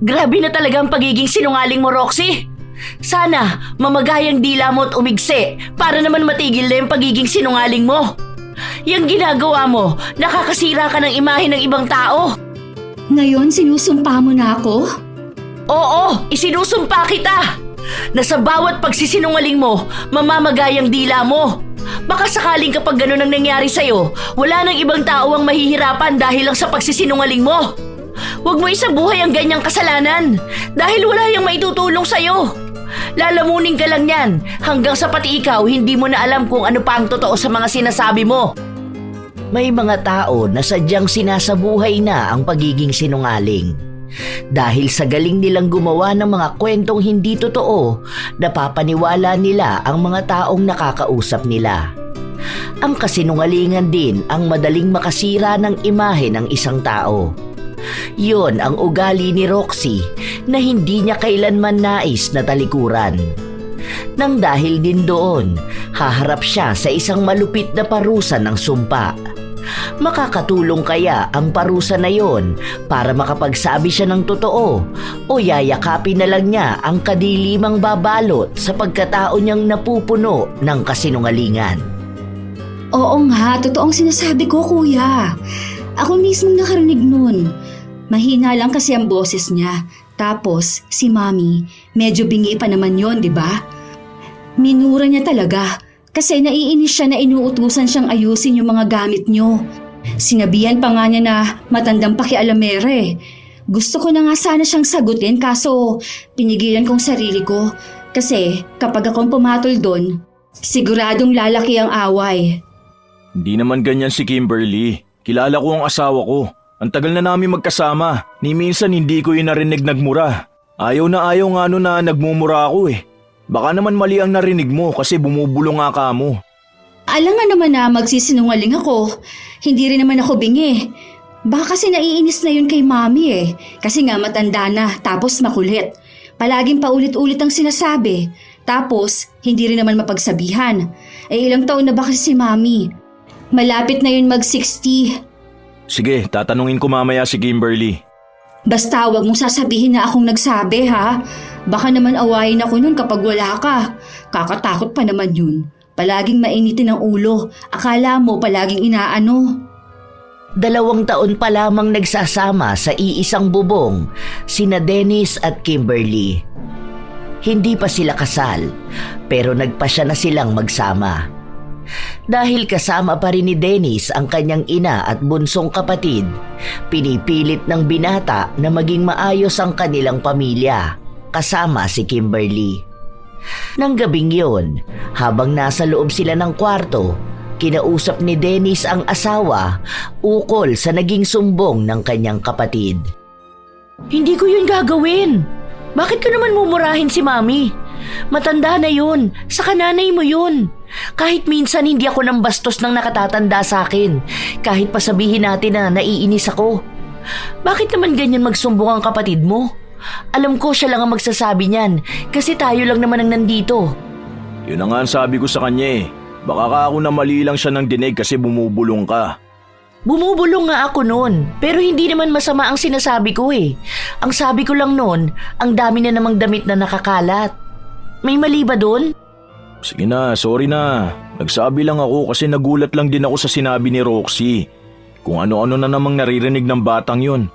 Grabe na talaga ang pagiging sinungaling mo, Roxy. Sana mamagayang dila mo at umigsi para naman matigil na yung pagiging sinungaling mo. Yang ginagawa mo, nakakasira ka ng imahe ng ibang tao. Ngayon sinusumpa mo na ako? Oo, isinusumpa kita na sa bawat pagsisinungaling mo, mamamagayang dila mo. Baka sakaling kapag ganun ang nangyari sa'yo, wala nang ibang tao ang mahihirapan dahil lang sa pagsisinungaling mo. Huwag mo isabuhay ang ganyang kasalanan dahil wala yang maitutulong sa'yo. Lalamunin ka lang yan hanggang sa pati ikaw hindi mo na alam kung ano pa ang totoo sa mga sinasabi mo. May mga tao na sadyang sinasabuhay na ang pagiging sinungaling. Dahil sa galing nilang gumawa ng mga kwentong hindi totoo, napapaniwala nila ang mga taong nakakausap nila. Ang kasinungalingan din ang madaling makasira ng imahe ng isang tao. Yon ang ugali ni Roxy na hindi niya kailanman nais na talikuran. Nang dahil din doon, haharap siya sa isang malupit na parusa ng sumpa. Makakatulong kaya ang parusa na yon para makapagsabi siya ng totoo o yayakapin na lang niya ang kadilimang babalot sa pagkatao niyang napupuno ng kasinungalingan? Oo nga, totoong sinasabi ko, kuya. Ako mismong nakarinig nun. Mahina lang kasi ang boses niya. Tapos, si Mami, medyo bingi pa naman yon, di ba? Minura niya talaga kasi naiinis siya na inuutusan siyang ayusin yung mga gamit niyo. Sinabihan pa nga niya na matandang pakialamere. Gusto ko na nga sana siyang sagutin kaso pinigilan kong sarili ko kasi kapag akong pumatol doon, siguradong lalaki ang away. Hindi naman ganyan si Kimberly. Kilala ko ang asawa ko. Ang tagal na namin magkasama. Ni minsan hindi ko yun narinig nagmura. Ayaw na nagmumura ako eh. Baka naman mali ang narinig mo kasi bumubulong nga ka mo. Alam nga naman na magsisinungaling ako. Hindi rin naman ako bingi. Baka kasi naiinis na yun kay Mami eh. Kasi nga matanda na tapos makulit. Palaging paulit-ulit ang sinasabi. Tapos hindi rin naman mapagsabihan. Ilang taon na ba kasi si Mami? Malapit na yun mag-60. Sige, tatanungin ko mamaya si Kimberly. Basta wag mong sasabihin na akong nagsabi ha. Baka naman awayin ako nun kapag wala ka. Kakatakot pa naman yun. Palaging mainitin ang ulo. Akala mo palaging inaano. 2 taon pa lamang nagsasama sa iisang bubong, sina Dennis at Kimberly. Hindi pa sila kasal, pero nagpasya na silang magsama. Dahil kasama pa rin ni Dennis ang kanyang ina at bunsong kapatid, pinipilit ng binata na maging maayos ang kanilang pamilya, kasama si Kimberly. Nang gabing yon, habang nasa loob sila ng kwarto, kinausap ni Dennis ang asawa ukol sa naging sumbong ng kanyang kapatid. Hindi ko yun gagawin. Bakit ko naman mumurahin si Mami? Matanda na yun. Sa nanay mo yun. Kahit minsan hindi ako nang bastos ng nakatatanda sa akin. Kahit pa sabihin natin na naiinis ako. Bakit naman ganyan magsumbong ang kapatid mo? Alam ko siya lang ang magsasabi niyan kasi tayo lang naman ang nandito. Yun na nga ang sabi ko sa kanya eh. Baka ka ako na mali lang siya ng dinig kasi bumubulong ka. Bumubulong nga ako noon, pero hindi naman masama ang sinasabi ko eh. Ang sabi ko lang noon, ang dami na namang damit na nakakalat. May mali ba doon? Sige na, sorry na. Nagsabi lang ako kasi nagulat lang din ako sa sinabi ni Roxy. Kung ano-ano na namang naririnig ng batang yun.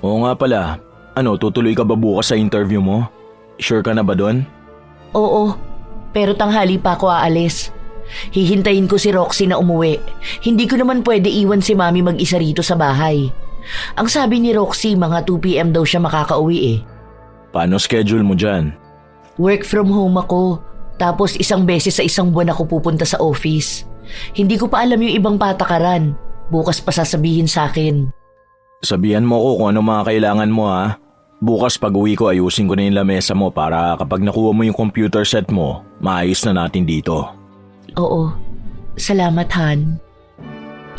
Oo nga pala, tutuloy ka ba bukas sa interview mo? Sure ka na ba doon? Oo, pero tanghali pa ako aalis. Hihintayin ko si Roxy na umuwi. Hindi ko naman pwede iwan si Mami mag-isa rito sa bahay. Ang sabi ni Roxy, mga 2 PM daw siya makakauwi eh. Paano schedule mo dyan? Work from home ako. Tapos 1 beses sa 1 buwan ako pupunta sa office. Hindi ko pa alam yung ibang patakaran. Bukas pa sasabihin sa akin. Sabihan mo ko kung ano mga kailangan mo ha. Bukas pag uwi ko ayusin ko na yung lamesa mo para kapag nakuha mo yung computer set mo, maayos na natin dito. Oo, salamat Han.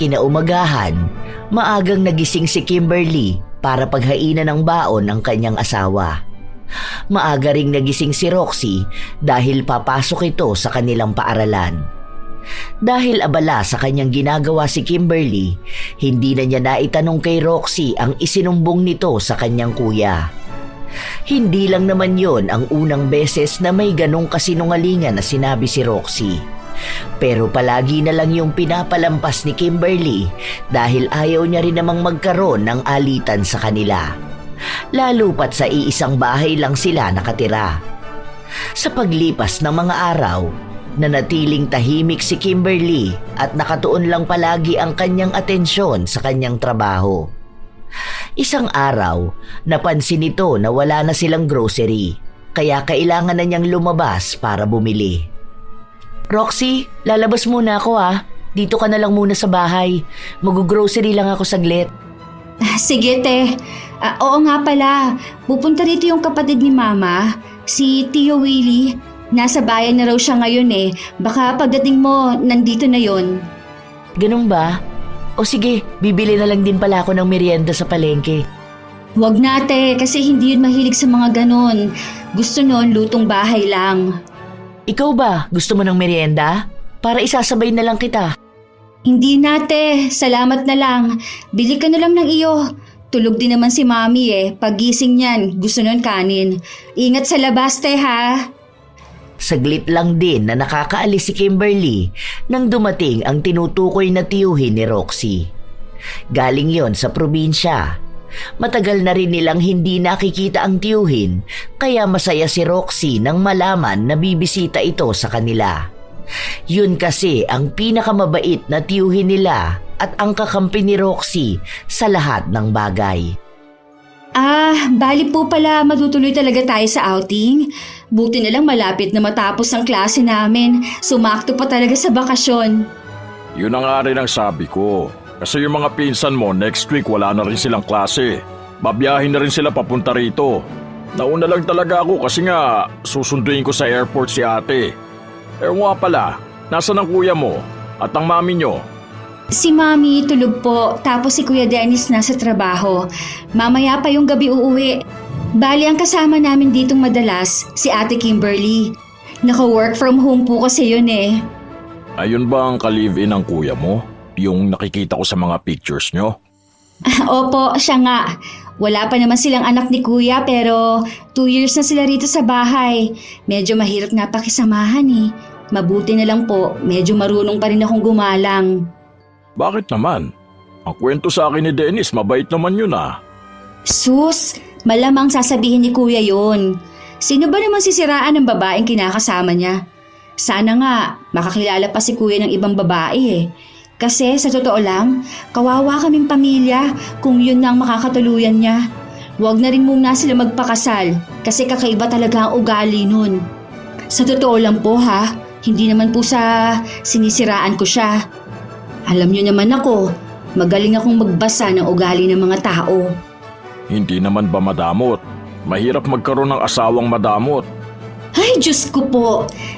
Kinaumagahan, maagang nagising si Kimberly para paghainan ng baon ng kanyang asawa. Maaga ring nagising si Roxy dahil papasok ito sa kanilang paaralan. Dahil abala sa kanyang ginagawa si Kimberly, hindi na niya naitanong kay Roxy ang isinumbong nito sa kanyang kuya. Hindi lang naman yon ang unang beses na may ganong kasinungalingan na sinabi si Roxy. Pero palagi na lang yung pinapalampas ni Kimberly dahil ayaw niya rin namang magkaroon ng alitan sa kanila. Lalo pat sa iisang bahay lang sila nakatira. Sa paglipas ng mga araw, nanatiling tahimik si Kimberly at nakatuon lang palagi ang kanyang atensyon sa kanyang trabaho. Isang araw, napansin nito na wala na silang grocery, kaya kailangan na niyang lumabas para bumili. Roxy, lalabas muna ako ha. Dito ka na lang muna sa bahay. Mag-grocery lang ako saglit. Sige, te. Oo nga pala. Pupunta rito yung kapatid ni Mama, si Tio Willie. Nasa bayan na raw siya ngayon eh. Baka pagdating mo, nandito na yon. Ganun ba? O sige, bibili na lang din pala ako ng merienda sa palengke. Huwag na, te, kasi hindi yun mahilig sa mga ganon. Gusto nun, lutong bahay lang. Ikaw ba? Gusto mo ng merienda? Para isasabay na lang kita. Hindi na, te. Salamat na lang. Bili ka na lang ng iyo. Tulog din naman si Mami eh. Pagising niyan, gusto nun kanin. Ingat sa labas, te, ha? Saglit lang din na nakakaalis si Kimberly nang dumating ang tinutukoy na tiyuhin ni Roxy. Galing yon sa probinsya. Matagal na rin nilang hindi nakikita ang tiyuhin kaya masaya si Roxy nang malaman na bibisita ito sa kanila. Yun kasi ang pinakamabait na tiyuhin nila at ang kakampi ni Roxy sa lahat ng bagay. Bali po pala matutuloy talaga tayo sa outing. Buti na lang malapit na matapos ang klase namin. Sumakto pa talaga sa bakasyon. Yun ang nga rin ang sabi ko. Kasi yung mga pinsan mo next week wala na rin silang klase. Babiyahin na rin sila papunta rito. Nauna lang talaga ako kasi nga susunduin ko sa airport si ate. Nga pala, nasa ng kuya mo at ang mami nyo? Si Mami tulog po, tapos si Kuya Dennis nasa trabaho. Mamaya pa yung gabi uuwi. Bali ang kasama namin ditong madalas, si Ate Kimberly. Naka-work from home po kasi yun eh. Ayun ba ang ka-live-in ng kuya mo? Yung nakikita ko sa mga pictures nyo? Opo, siya nga. Wala pa naman silang anak ni Kuya pero 2 years na sila rito sa bahay. Medyo mahirap nga pakisamahan eh. Mabuti na lang po, medyo marunong pa rin akong gumalang. Bakit naman? Ang kwento sa akin ni Dennis, mabait naman yun ah. Sus, malamang sasabihin ni Kuya yon. Sino ba naman sisiraan ng babaeng kinakasama niya? Sana nga, makakilala pa si Kuya ng ibang babae eh. Kasi sa totoo lang, kawawa kaming pamilya kung yun na ang makakatuluyan niya. Huwag na rin muna sila magpakasal kasi kakaiba talaga ang ugali nun. Sa totoo lang po ha, hindi naman po sa sinisiraan ko siya. Alam niyo naman ako, magaling akong magbasa ng ugali ng mga tao. Hindi naman ba madamot? Mahirap magkaroon ng asawang madamot. Ay, Diyos ko po,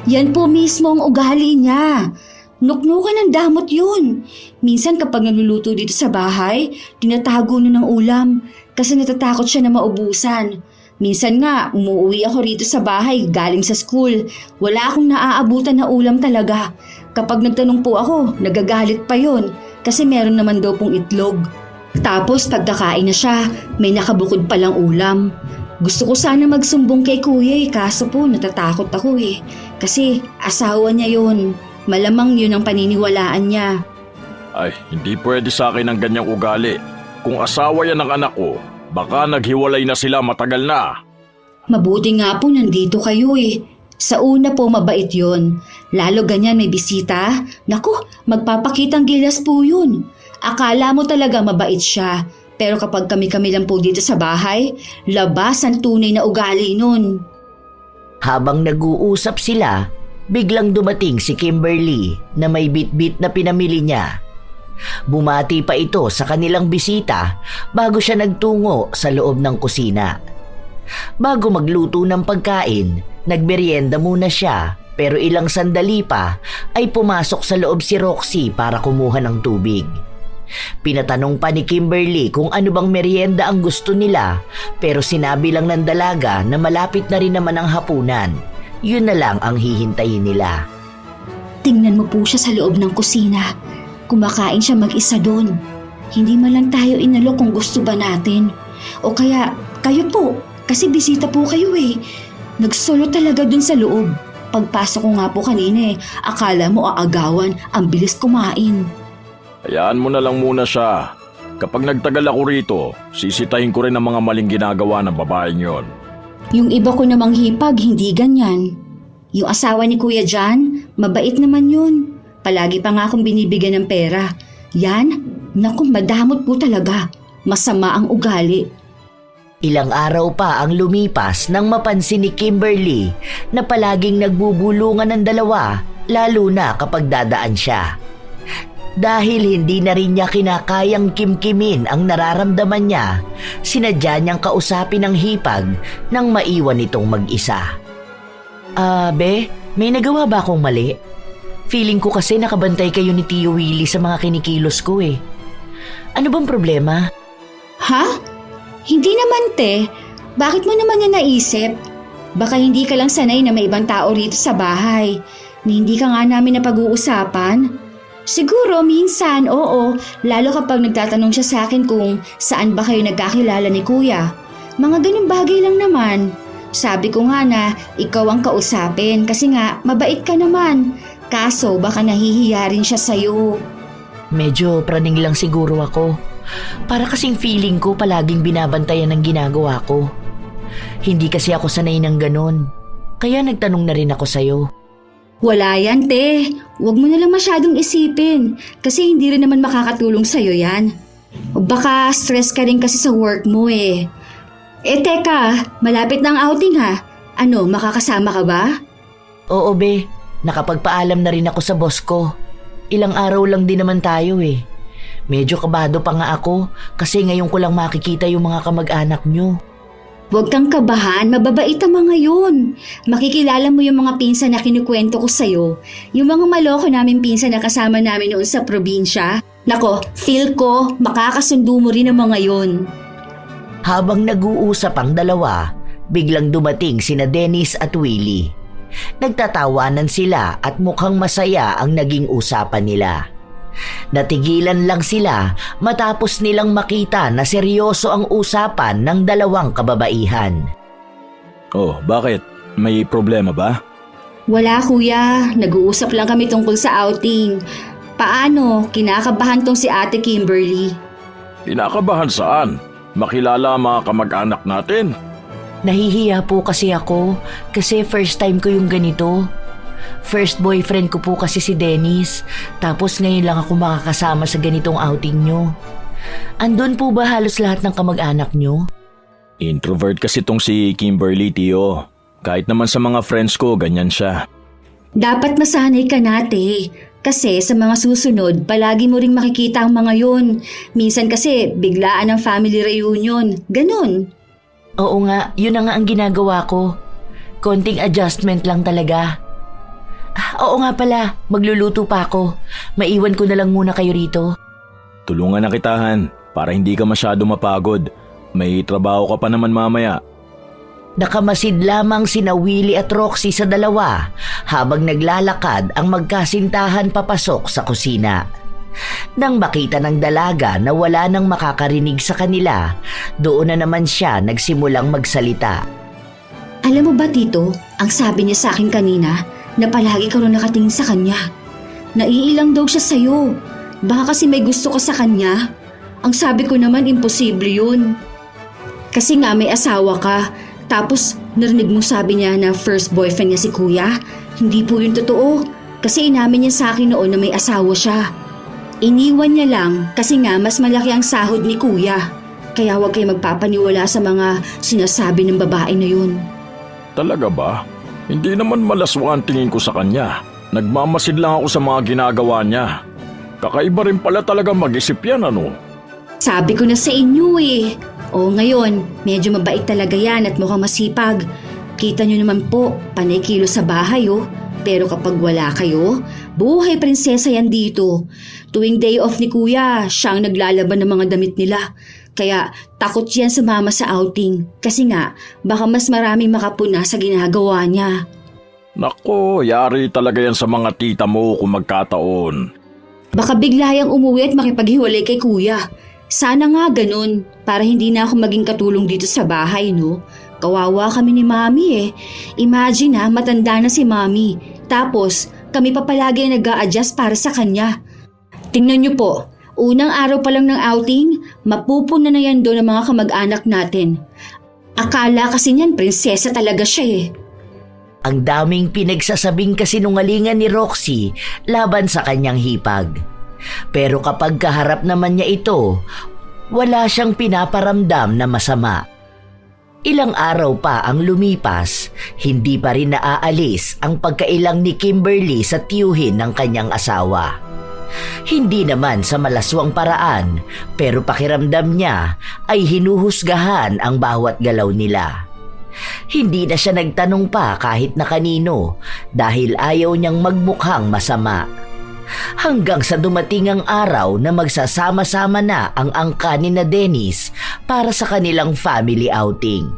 yan po mismo ang ugali niya. Nuknukan ng damot yun. Minsan kapag nagluluto dito sa bahay, tinatago nun ng ulam kasi natatakot siya na maubusan. Minsan nga, umuwi ako rito sa bahay galing sa school. Wala akong naaabutan na ulam talaga. Kapag nagtanong po ako, nagagalit pa yon kasi meron naman daw pong itlog. Tapos pagkakain na siya, may nakabukod palang ulam. Gusto ko sana magsumbong kay Kuya kaso po natatakot ako eh. Kasi asawa niya yon. Malamang yun ang paniniwalaan niya. Ay, hindi pwede sa akin ang ganyang ugali. Kung asawa yan ng anak ko, baka naghiwalay na sila matagal na. Mabuti nga po nandito kayo eh. Sa una po mabait yun. Lalo ganyan may bisita. Naku, magpapakitang gilas po yun. Akala mo talaga mabait siya. Pero kapag kami-kami lang po dito sa bahay, labas ang tunay na ugali nun. Habang nag-uusap sila, biglang dumating si Kimberly na may bitbit na pinamili niya. Bumati pa ito sa kanilang bisita bago siya nagtungo sa loob ng kusina. Bago magluto ng pagkain, nagmerienda muna siya pero ilang sandali pa ay pumasok sa loob si Roxy para kumuha ng tubig. Pinatanong pa ni Kimberly kung ano bang merienda ang gusto nila pero sinabi lang ng dalaga na malapit na rin naman ang hapunan. Yun na lang ang hihintayin nila. Tingnan mo po siya sa loob ng kusina. Kumakain siya mag-isa doon. Hindi man lang tayo inalok kung gusto ba natin. O kaya, kayo po, Kasi bisita po kayo eh. Nagsolo talaga dun sa loob. Pagpasok ko nga po kanina akala mo aagawan, ang bilis kumain. Hayaan mo na lang muna siya. Kapag nagtagal ako rito, sisitahin ko rin ang mga maling ginagawa ng babaeng yon. Yung iba ko namang hipag, hindi ganyan. Yung asawa ni Kuya John, mabait naman yun. Palagi pa nga akong binibigyan ng pera. Yan, naku, madamot po talaga. Masama ang ugali. Ilang araw pa ang lumipas nang mapansin ni Kimberly na palaging nagbubulungan ng dalawa, lalo na kapag dadaan siya. Dahil hindi na rin niya kinakayang kimkimin ang nararamdaman niya, sinadya niyang kausapin ang hipag nang maiwan itong mag-isa. Be, may nagawa ba akong mali? Feeling ko kasi nakabantay kayo ni Tio Willie sa mga kinikilos ko eh. Ano bang problema? Ha? Hindi naman te. Bakit mo naman yan naisip? Baka hindi ka lang sanay na may ibang tao rito sa bahay. Ni hindi ka nga namin napag-uusapan. Siguro minsan, oo, lalo kapag nagtatanong siya sa akin kung saan ba kayo nagkakilala ni Kuya. Mga ganung bagay lang naman. Sabi ko nga na ikaw ang kausapin kasi nga mabait ka naman. Kaso baka nahihiya rin siya sa'yo. Medyo praning lang siguro ako. Para kasing feeling ko palaging binabantayan ng ginagawa ko. Hindi kasi ako sanay ng ganun. Kaya nagtanong na rin ako sa'yo. Wala yan, te. Huwag mo na lang masyadong isipin kasi hindi rin naman makakatulong sa'yo yan. Baka stress ka rin kasi sa work mo eh. Teka, malapit na ang outing ha. Ano, makakasama ka ba? Oo, be. Nakapagpaalam na rin ako sa boss ko. Ilang araw lang din naman tayo eh. Medyo kabado pa nga ako kasi ngayon ko lang makikita yung mga kamag-anak nyo. Huwag kang kabahan, mababait ang mga yun. Makikilala mo yung mga pinsan na kinukwento ko sa'yo. Yung mga maloko namin pinsan na kasama namin noon sa probinsya. Nako, feel ko, makakasundo mo rin ang mga yun. Habang nag-uusap ang dalawa, biglang dumating sina Dennis at Willie. Nagtatawanan sila at mukhang masaya ang naging usapan nila. Natigilan lang sila matapos nilang makita na seryoso ang usapan ng dalawang kababaihan. Oh, bakit? May problema ba? Wala kuya, nag-uusap lang kami tungkol sa outing. Paano? Kinakabahan tong si Ate Kimberly. Kinakabahan saan? Makilala ang mga kamag-anak natin. Nahihiya po kasi ako kasi first time ko yung ganito. First boyfriend ko po kasi si Dennis, tapos ngayon lang ako makakasama sa ganitong outing nyo. Andun po ba halos lahat ng kamag-anak nyo? Introvert kasi tong si Kimberly, Tio. Kahit naman sa mga friends ko, ganyan siya. Dapat masanay ka nate. Kasi sa mga susunod, palagi mo ring makikita ang mga yun. Minsan kasi biglaan ang family reunion. Ganon. Oo nga, yun na nga ang ginagawa ko. Konting adjustment lang talaga. Oo nga pala, magluluto pa ako. Maiwan ko na lang muna kayo rito. Tulungan na kitahan para hindi ka masyado mapagod. May trabaho ka pa naman mamaya. Nakamasid lamang sina Willie at Roxy sa dalawa habang naglalakad ang magkasintahan papasok sa kusina. Nang makita ng dalaga na wala nang makakarinig sa kanila, doon na naman siya nagsimulang magsalita. Alam mo ba Tito, ang sabi niya sa akin kanina na palagi ka rin nakatingin sa kanya. Naiilang daw siya sa'yo. Baka kasi may gusto ka sa kanya. Ang sabi ko naman imposible yun. Kasi nga may asawa ka. Tapos narinig mo sabi niya na first boyfriend niya si Kuya. Hindi po yun totoo. Kasi inamin niya sa akin noon na may asawa siya. Iniwan niya lang kasi nga mas malaki ang sahod ni Kuya. Kaya huwag kayo magpapaniwala sa mga sinasabi ng babae na yun. Talaga ba? Hindi naman malaswa ang tingin ko sa kanya. Nagmamasid lang ako sa mga ginagawa niya. Kakaiba rin pala talaga mag-isip yan, ano? Sabi ko na sa inyo eh. O ngayon, medyo mabait talaga yan at mukhang masipag. Kita nyo naman po, panay kilo sa bahay oh. Pero kapag wala kayo, buhay prinsesa yan dito. Tuwing day off ni Kuya, siyang naglalaban ng mga damit nila. Kaya takot yan sumama sa outing. Kasi nga, baka mas maraming makapuna sa ginagawa niya. Nako, yari talaga yan sa mga tita mo kung magkataon. Baka bigla yang umuwi at makipaghiwalay kay Kuya. Sana nga ganun, para hindi na ako maging katulong dito sa bahay, no? Kawawa kami ni Mami eh. Imagine matanda na si Mami. Tapos, kami pa palagi nag-a-adjust para sa kanya. Tingnan niyo po, unang araw pa lang ng outing, mapupuna na yan doon ng mga kamag-anak natin. Akala kasi niyan prinsesa talaga siya eh. Ang daming pinagsasabing kasinungalingan ni Roxy laban sa kanyang hipag. Pero kapag kaharap naman niya ito, wala siyang pinaparamdam na masama. Ilang araw pa ang lumipas, hindi pa rin naaalis ang pagkailang ni Kimberly sa tiyuhin ng kanyang asawa. Hindi naman sa malaswang paraan, pero pakiramdam niya ay hinuhusgahan ang bawat galaw nila. Hindi na siya nagtanong pa kahit na kanino dahil ayaw niyang magmukhang masama. Hanggang sa dumating ang araw na magsasama-sama na ang angkanin na Dennis para sa kanilang family outing.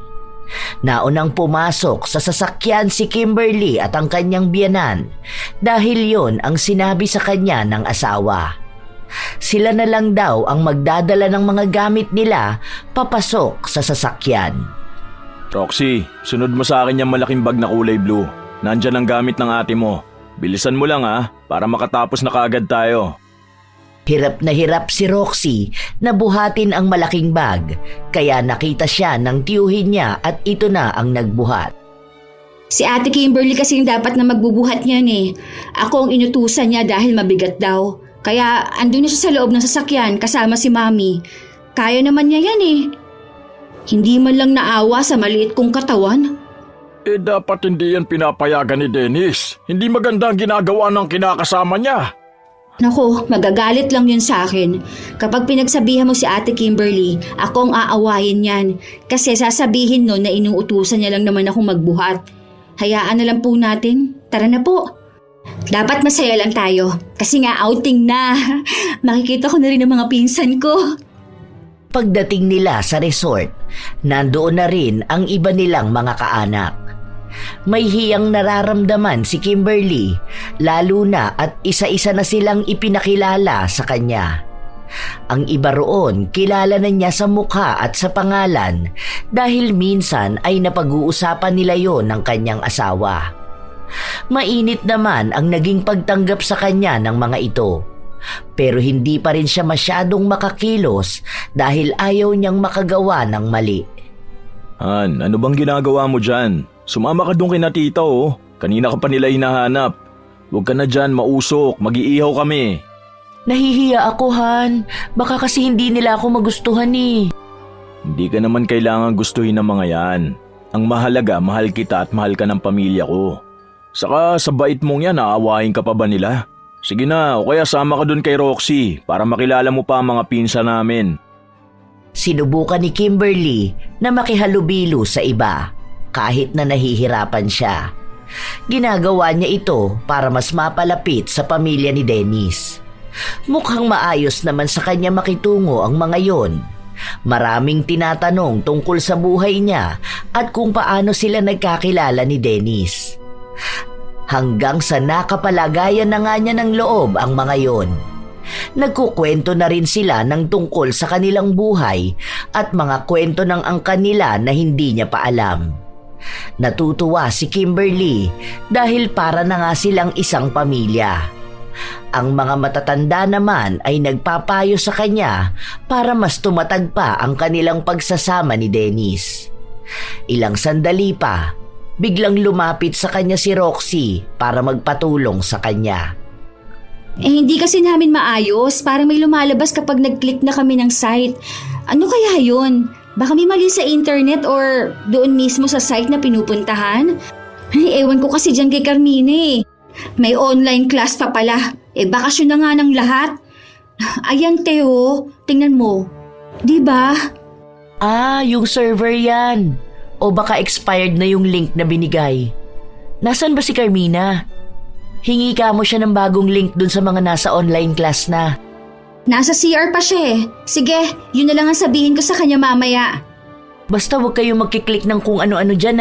Naunang pumasok sa sasakyan si Kimberly at ang kanyang biyenan dahil yon ang sinabi sa kanya ng asawa. Sila na lang daw ang magdadala ng mga gamit nila papasok sa sasakyan. Roxy, sunod mo sa akin yung malaking bag na kulay blue. Nandyan ang gamit ng ate mo. Bilisan mo lang para makatapos na kaagad tayo. Hirap na hirap si Roxy na buhatin ang malaking bag, kaya nakita siya ng tiyuhin niya at ito na ang nagbuhat. Si Ate Kimberly kasi yung dapat na magbubuhat niyan eh. Ako ang inutusan niya dahil mabigat daw. Kaya andun na siya sa loob ng sasakyan kasama si Mami. Kaya naman niya yan eh. Hindi man lang naawa sa maliit kong katawan. Dapat hindi yan pinapayagan ni Dennis. Hindi maganda ang ginagawa ng kinakasama niya. Naku, magagalit lang yun sa akin. Kapag pinagsabihan mo si Ate Kimberly, ako ang aawayin yan. Kasi sasabihin nun na inuutusan niya lang naman akong magbuhat. Hayaan na lang po natin. Tara na po. Dapat masaya lang tayo. Kasi nga outing na. Makikita ko na rin ang mga pinsan ko. Pagdating nila sa resort, nandoon na rin ang iba nilang mga kaanak. May hiyang nararamdaman si Kimberly, lalo na at isa-isa na silang ipinakilala sa kanya. Ang iba roon, kilala na niya sa mukha at sa pangalan dahil minsan ay napag-uusapan nila yon ng kanyang asawa. Mainit naman ang naging pagtanggap sa kanya ng mga ito. Pero hindi pa rin siya masyadong makakilos dahil ayaw niyang makagawa ng mali. Han, ano bang ginagawa mo dyan? Sumama ka doon kina tita Kanina ka pa nila hinahanap. Huwag ka na dyan, mausok, mag-iihaw kami. Nahihiya ako, Han. Baka kasi hindi nila ako magustuhan eh. Hindi ka naman kailangan gustuhin ng mga yan. Ang mahalaga, mahal kita at mahal ka ng pamilya ko. Saka sa bait mong yan, aawahin ka pa ba nila? Sige na, o kaya sama ka dun kay Roxy para makilala mo pa ang mga pinsa namin. Sinubukan ni Kimberly na makihalubilo sa iba kahit na nahihirapan siya. Ginagawa niya ito para mas mapalapit sa pamilya ni Dennis. Mukhang maayos naman sa kanya makitungo ang mga yon. Maraming tinatanong tungkol sa buhay niya at kung paano sila nagkakilala ni Dennis. Hanggang sa nakapalagayan na nga niya ng loob ang mga yon. Nagkukwento na rin sila ng tungkol sa kanilang buhay at mga kwento ng angkan nila na hindi niya pa alam. Natutuwa si Kimberly dahil para na nga silang isang pamilya. Ang mga matatanda naman ay nagpapayo sa kanya para mas tumatag pa ang kanilang pagsasama ni Dennis. Ilang sandali pa, biglang lumapit sa kanya si Roxy para magpatulong sa kanya. Hindi kasi namin maayos. Parang may lumalabas kapag nag-click na kami ng site. Ano kaya yun? Baka may mali sa internet or doon mismo sa site na pinupuntahan? Ay, ewan ko kasi dyan kay Carmine. May online class pa pala. Bakasyon na nga ng lahat. Ayan, Teo. Tingnan mo. Diba? Yung server yan. O baka expired na yung link na binigay. Nasaan ba si Carmina? Hingi ka mo siya ng bagong link dun sa mga nasa online class na. Nasa CR pa siya eh. Sige, yun na lang ang sabihin ko sa kanya mamaya. Basta huwag kayong magkiklik ng kung ano-ano dyan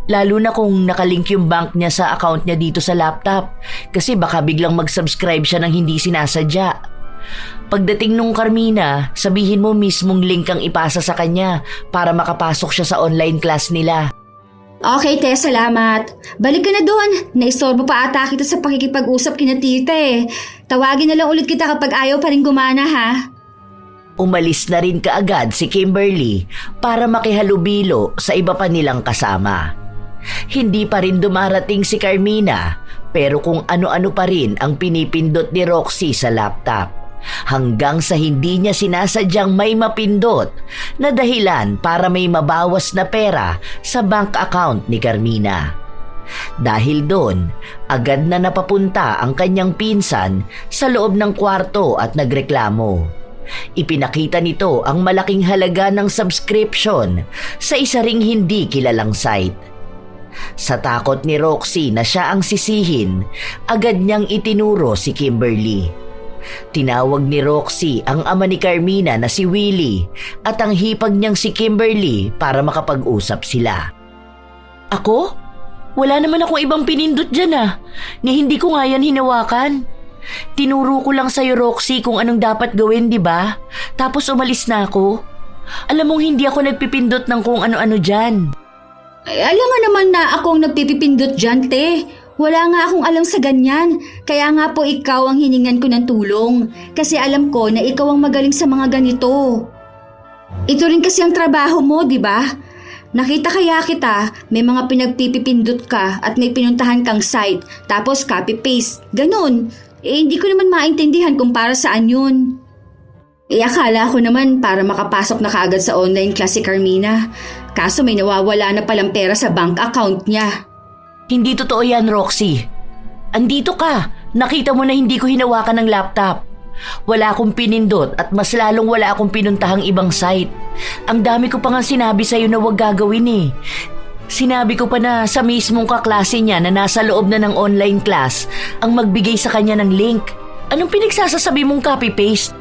lalo na kung nakalink yung bank niya sa account niya dito sa laptop. Kasi baka biglang mag-subscribe siya ng hindi sinasadya. Pagdating nung Carmina, sabihin mo mismong link ang ipasa sa kanya para makapasok siya sa online class nila. Okay, te, salamat. Balik ka na doon. Naistorbo pa ata kita sa pakikipag-usap kina tita eh. Tawagin na lang ulit kita kapag ayaw pa rin gumana ha. Umalis na rin kaagad si Kimberly para makihalubilo sa iba pa nilang kasama. Hindi pa rin dumarating si Carmina pero kung ano-ano pa rin ang pinipindot ni Roxy sa laptop. Hanggang sa hindi niya sinasadyang may mapindot na dahilan para may mabawas na pera sa bank account ni Carmina. Dahil doon, agad na napapunta ang kanyang pinsan sa loob ng kwarto at nagreklamo. Ipinakita nito ang malaking halaga ng subscription sa isa ring hindi kilalang site. Sa takot ni Roxy na siya ang sisihin, agad niyang itinuro si Kimberly. Tinawag ni Roxy ang ama ni Carmina na si Willie at ang hipag niyang si Kimberly para makapag-usap sila. Ako? Wala naman akong ibang pinindot dyan na hindi ko nga yan hinawakan. Tinuro ko lang sa'yo, Roxy, kung anong dapat gawin, di ba? Tapos umalis na ako. Alam mong hindi ako nagpipindot ng kung ano-ano dyan. Ay, alam nga naman na akong nagpipindot dyan, te. Wala nga akong alam sa ganyan. Kaya nga po ikaw ang hiningan ko ng tulong. Kasi alam ko na ikaw ang magaling sa mga ganito. Ito rin kasi ang trabaho mo, di ba? Nakita kaya kita, may mga pinagpipindot ka at may pinuntahan kang site. Tapos copy-paste. Ganun. Hindi ko naman maintindihan kung para saan yun. Akala ko naman para makapasok na kaagad sa online class si Carmina. Kaso may nawawala na palang pera sa bank account niya. Hindi totoo yan, Roxy. Andito ka. Nakita mo na hindi ko hinawakan ng laptop. Wala akong pinindot at mas lalong wala akong pinuntahang ibang site. Ang dami ko pa nga sinabi sa'yo na huwag gagawin eh. Sinabi ko pa na sa mismong kaklase niya na nasa loob na ng online class ang magbigay sa kanya ng link. Anong pinagsasasabi mong copy-paste?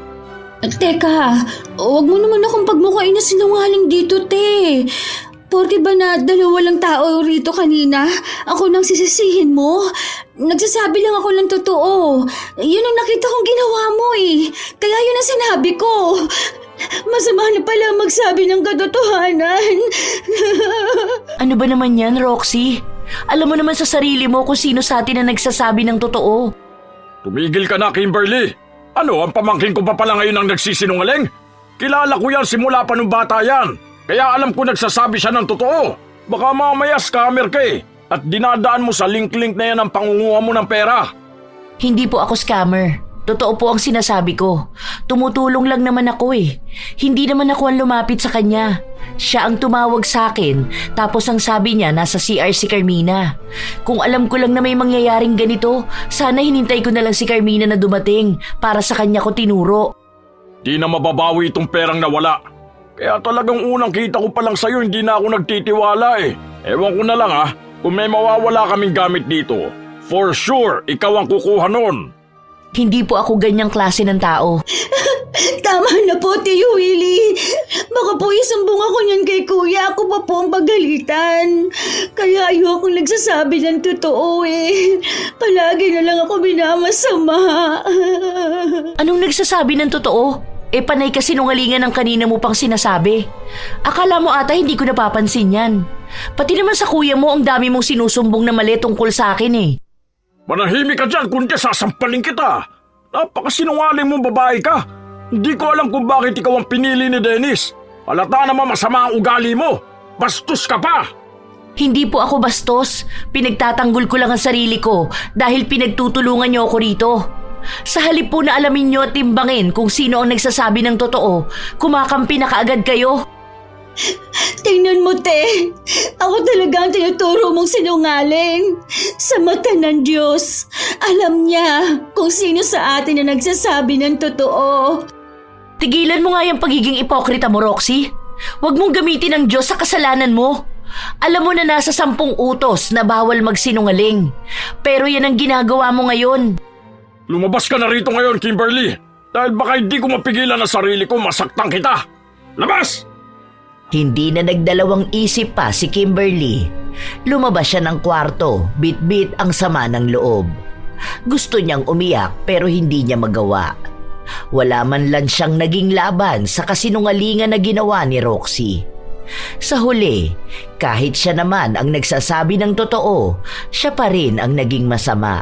Teka, huwag mo naman akong pagmukhain na sinungaling dito, te. Porke ba na dalawa lang tao rito kanina, ako nang sisisihin mo? Nagsasabi lang ako ng totoo. Yun ang nakita kong ginawa mo eh. Kaya yun ang sinabi ko. Masama na pala magsabi ng katotohanan. Ano ba naman yan, Roxy? Alam mo naman sa sarili mo kung sino sa atin na nagsasabi ng totoo. Tumigil ka na, Kimberly. Ano, ang pamangkin ko pa pala ngayon ang nagsisinungaling? Kilala ko yan simula pa nung bata yan. Kaya alam ko nagsasabi siya ng totoo. Baka mamaya scammer ka eh. At dinadaan mo sa link-link na yan ang pangunguha mo ng pera. Hindi po ako scammer. Totoo po ang sinasabi ko. Tumutulong lang naman ako eh. Hindi naman ako ang lumapit sa kanya. Siya ang tumawag sa akin, tapos ang sabi niya nasa CR si Carmina. Kung alam ko lang na may mangyayaring ganito, sana hinintay ko na lang si Carmina na dumating para sa kanya ko tinuro. Di na mababawi itong perang nawala. Kaya talagang unang kita ko pa lang sa'yo, hindi na ako nagtitiwala eh. Ewan ko na lang kung may mawawala kaming gamit dito. For sure, ikaw ang kukuha nun. Hindi po ako ganyang klase ng tao. Tama na po, Tio Willie. Baka po isumbong ako niyan kay Kuya. Ako pa po ang pagalitan. Kaya ayokong nagsasabi ng totoo eh. Palagi na lang ako minamasama. Anong nagsasabi ng totoo? Panay ka sinungalingan ng kanina mo pang sinasabi. Akala mo ata hindi ko napapansin yan. Pati naman sa kuya mo ang dami mong sinusumbong na mali tungkol sa akin eh. Manahimik ka dyan, kundi sasampalin kita. Napakasinungaling mong babae ka. Hindi ko alam kung bakit ikaw ang pinili ni Dennis. Halata naman masama ang ugali mo. Bastos ka pa. Hindi po ako bastos. Pinagtatanggol ko lang ang sarili ko dahil pinagtutulungan niyo ako rito. Sa halip po na alamin niyo at timbangin kung sino ang nagsasabi ng totoo, kumakampi na kaagad kayo. Tingnan mo, te. Ako talaga ang tinuturo mong sinungaling. Sa mata ng Diyos, alam niya kung sino sa atin na nagsasabi ng totoo. Tigilan mo nga yung pagiging ipokrita mo, Roxy. Huwag mong gamitin ang Diyos sa kasalanan mo. Alam mo na nasa 10 utos na bawal magsinungaling. Pero yan ang ginagawa mo ngayon. Lumabas ka na rito ngayon, Kimberly. Dahil baka hindi ko mapigilan ang sarili ko, masaktan kita. Labas! Hindi na nagdalawang isip pa si Kimberly. Lumabas siya ng kwarto, bit-bit ang sama ng loob. Gusto niyang umiyak pero hindi niya magawa. Wala man lang siyang naging laban sa kasinungalingan na ginawa ni Roxy. Sa huli, kahit siya naman ang nagsasabi ng totoo, siya pa rin ang naging masama.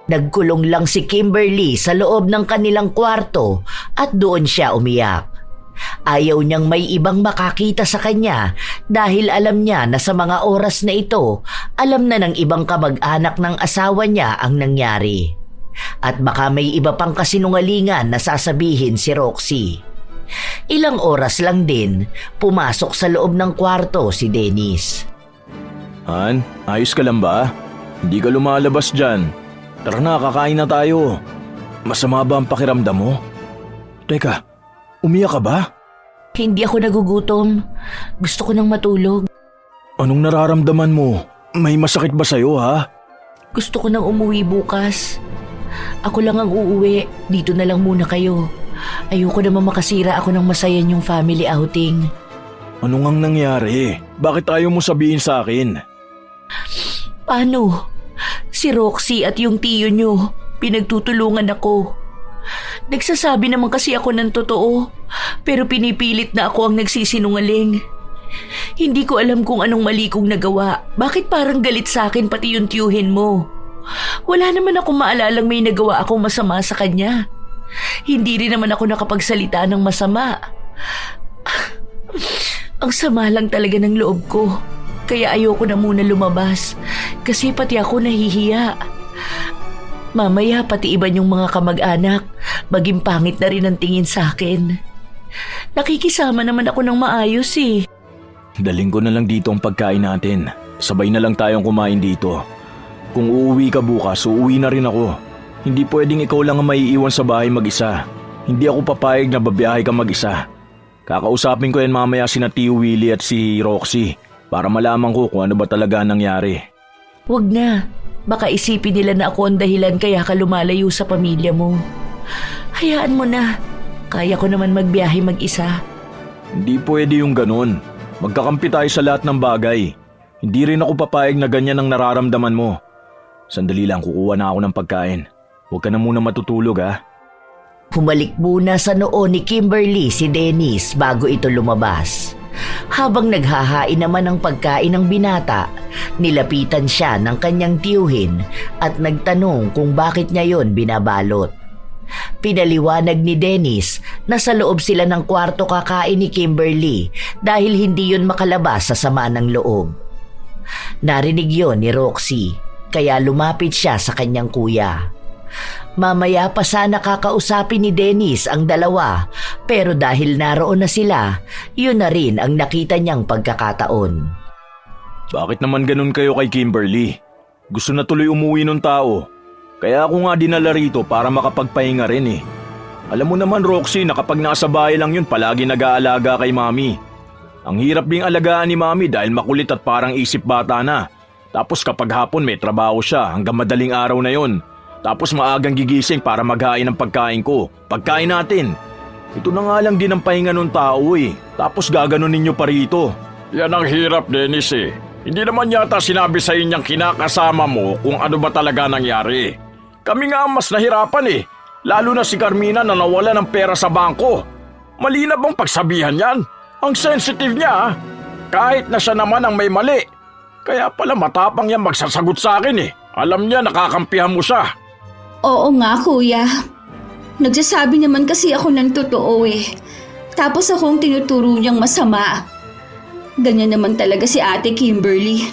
Nagkulong lang si Kimberly sa loob ng kanilang kwarto at doon siya umiyak. Ayaw niyang may ibang makakita sa kanya dahil alam niya na sa mga oras na ito, alam na ng ibang kamag-anak ng asawa niya ang nangyari. At baka may iba pang kasinungalingan na sasabihin si Roxy. Ilang oras lang din, pumasok sa loob ng kwarto si Dennis. Han, ayos ka lang ba? Hindi ka lumalabas dyan. Tara na, kakain na tayo. Masama ba ang pakiramdam mo? Teka, umiyak ka ba? Hindi ako nagugutom. Gusto ko nang matulog. Anong nararamdaman mo? May masakit ba sa'yo, ha? Gusto ko nang umuwi bukas. Ako lang ang uuwi. Dito na lang muna kayo. Ayoko naman makasira ako ng masaya niyong family outing. Ano ngang nangyari? Bakit ayaw mo sabihin sa akin? Paano? Si Roxy at yung tiyo niyo, pinagtutulungan ako. Nagsasabi naman kasi ako ng totoo, pero pinipilit na ako ang nagsisinungaling. Hindi ko alam kung anong mali kong nagawa. Bakit parang galit sa akin pati yung tiyuhin mo? Wala naman akong maalalang may nagawa akong masama sa kanya. Hindi rin naman ako nakapagsalita ng masama. Ang sama lang talaga ng loob ko. Kaya ayoko na muna lumabas. Kasi pati ako nahihiya. Mamaya pati iba yung mga kamag-anak, maging pangit na rin ang tingin sa akin. Nakikisama naman ako ng maayos eh. Daling ko na lang dito ang pagkain natin. Sabay na lang tayong kumain dito. Kung uuwi ka bukas, uuwi na rin ako. Hindi pwedeng ikaw lang ang maiiwan sa bahay mag-isa. Hindi ako papayag na babiyahe ka mag-isa. Kakausapin ko yan mamaya sina Tio Willie at si Roxy para malaman ko kung ano ba talaga nangyari. Wag na. Baka isipin nila na ako ang dahilan kaya ka lumalayo sa pamilya mo. Hayaan mo na. Kaya ko naman magbiyahe mag-isa. Hindi pwede yung ganun. Magkakampi tayo sa lahat ng bagay. Hindi rin ako papayag na ganyan ang nararamdaman mo. Sandali lang, kukuha na ako ng pagkain. Huwag ka na muna matutulog, ha? Humalik muna sa noo ni Kimberly si Dennis bago ito lumabas. Habang naghahain naman ng pagkain ng binata, nilapitan siya ng kanyang tiyuhin at nagtanong kung bakit niya yon binabalot. Pinaliwanag ni Dennis na sa loob sila ng kwarto kakain ni Kimberly dahil hindi yon makalabas sa sama ng loob. Narinig yon ni Roxy, kaya lumapit siya sa kanyang kuya. Mamaya pa sana kakausapin ni Dennis ang dalawa, pero dahil naroon na sila, yun na rin ang nakita niyang pagkakataon. Bakit naman ganun kayo kay Kimberly? Gusto na tuloy umuwi ng tao. Kaya ako nga dinala rito para makapagpahinga rin eh. Alam mo naman Roxy na kapag nasa bahay lang yun palagi nag-aalaga kay Mami. Ang hirap ding alagaan ni Mami dahil makulit at parang isip bata na. Tapos kapag hapon may trabaho siya hanggang madaling araw na yon. Tapos maagang gigising para maghain ng pagkain ko. Pagkain natin. Ito na nga lang din ang pahinga ng tao eh. Tapos gaganunin niyo pa rito. Yan ang hirap, Dennis eh. Hindi naman yata sinabi sa inyong kinakasama mo kung ano ba talaga nangyari. Kami nga ang mas nahirapan eh. Lalo na si Carmina na nawala ng pera sa bangko. Mali na bang pagsabihan yan? Ang sensitive niya ah. Kahit na siya naman ang may mali. Kaya pala matapang yan magsasagot sa akin eh. Alam niya nakakampihan mo siya. Oo nga, kuya. Nagsasabi naman kasi ako ng totoo eh. Tapos akong tinuturo niyang masama. Ganyan naman talaga si Ate Kimberly.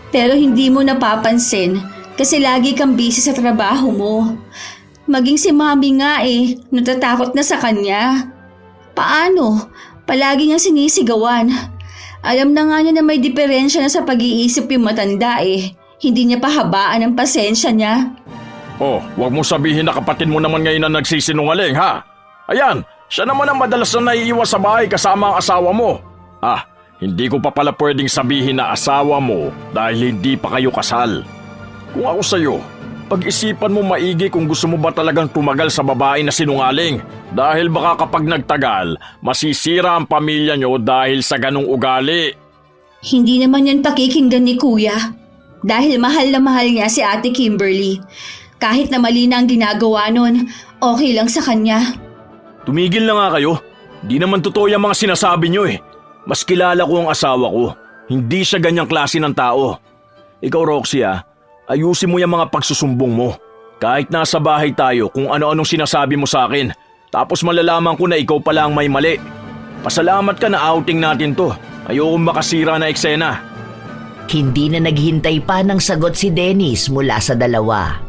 Pero hindi mo napapansin kasi lagi kang busy sa trabaho mo. Maging si Mami nga eh, natatakot na sa kanya. Paano? Palagi niyang sinisigawan. Alam na nga niya na may diferensya na sa pag-iisip yung matanda eh. Hindi niya pahabaan ang pasensya niya. Oh, wag mo sabihin na kapatid mo naman ngayon na nagsisinungaling ha. Ayan, siya naman ang madalas na naiiwan sa bahay kasama ang asawa mo. Ah, hindi ko pa pala pwedeng sabihin na asawa mo dahil hindi pa kayo kasal. Kung ako sa'yo, pag-isipan mo maigi kung gusto mo ba talagang tumagal sa babae na sinungaling. Dahil baka kapag nagtagal, masisira ang pamilya nyo dahil sa ganong ugali. Hindi naman yan pakikinggan ni kuya. Dahil mahal na mahal niya si Ate Kimberly. Kahit na mali na ang ginagawa nun, okay lang sa kanya. Tumigil na nga kayo. Di naman totoo yung mga sinasabi nyo eh. Mas kilala ko ang asawa ko. Hindi siya ganyang klase ng tao. Ikaw Roxy ayusin mo yung mga pagsusumbong mo. Kahit nasa bahay tayo kung ano-anong sinasabi mo sa akin. Tapos malalaman ko na ikaw pala ang may mali. Pasalamat ka na outing natin to. Ayokong makasira na eksena. Hindi na naghintay pa ng sagot si Dennis mula sa dalawa.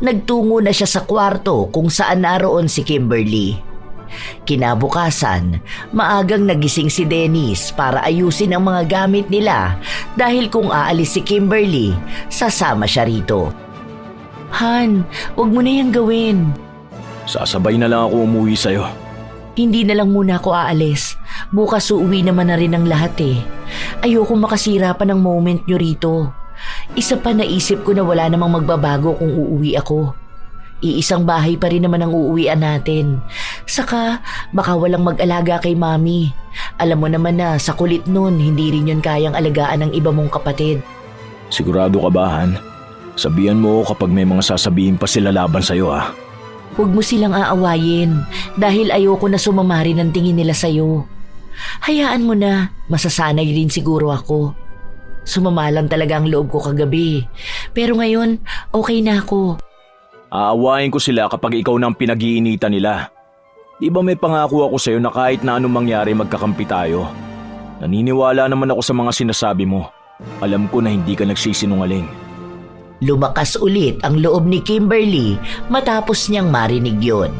Nagtungo na siya sa kwarto kung saan naroon si Kimberly. Kinabukasan, maagang nagising si Dennis para ayusin ang mga gamit nila dahil kung aalis si Kimberly, sasama siya rito. Han, wag mo na yung gawin. Sasabay na lang ako umuwi sa'yo. Hindi na lang muna ako aalis. Bukas uuwi naman na rin ang lahat eh. Ayoko makasira pa ng moment nyo rito. Isa pa naisip ko na wala namang magbabago kung uuwi ako. Iisang bahay pa rin naman ang uuwian natin. Saka baka walang mag-alaga kay Mami. Alam mo naman na sa kulit nun, hindi rin yun kayang alagaan ng iba mong kapatid. Sigurado ka ba, Han? Sabihan mo kapag may mga sasabihin pa sila laban sa'yo Huwag mo silang aawayin dahil ayoko na sumamari ng tingin nila sa'yo. Hayaan mo na, masasanay rin siguro ako. Sumama lang talaga ang loob ko kagabi. Pero ngayon, okay na ako. Aawain ko sila kapag ikaw nang pinag-iinitan nila. Di ba may pangako ako sa'yo na kahit na anong mangyari magkakampi tayo? Naniniwala naman ako sa mga sinasabi mo. Alam ko na hindi ka nagsisinungaling. Lumakas ulit ang loob ni Kimberly matapos niyang marinig yun.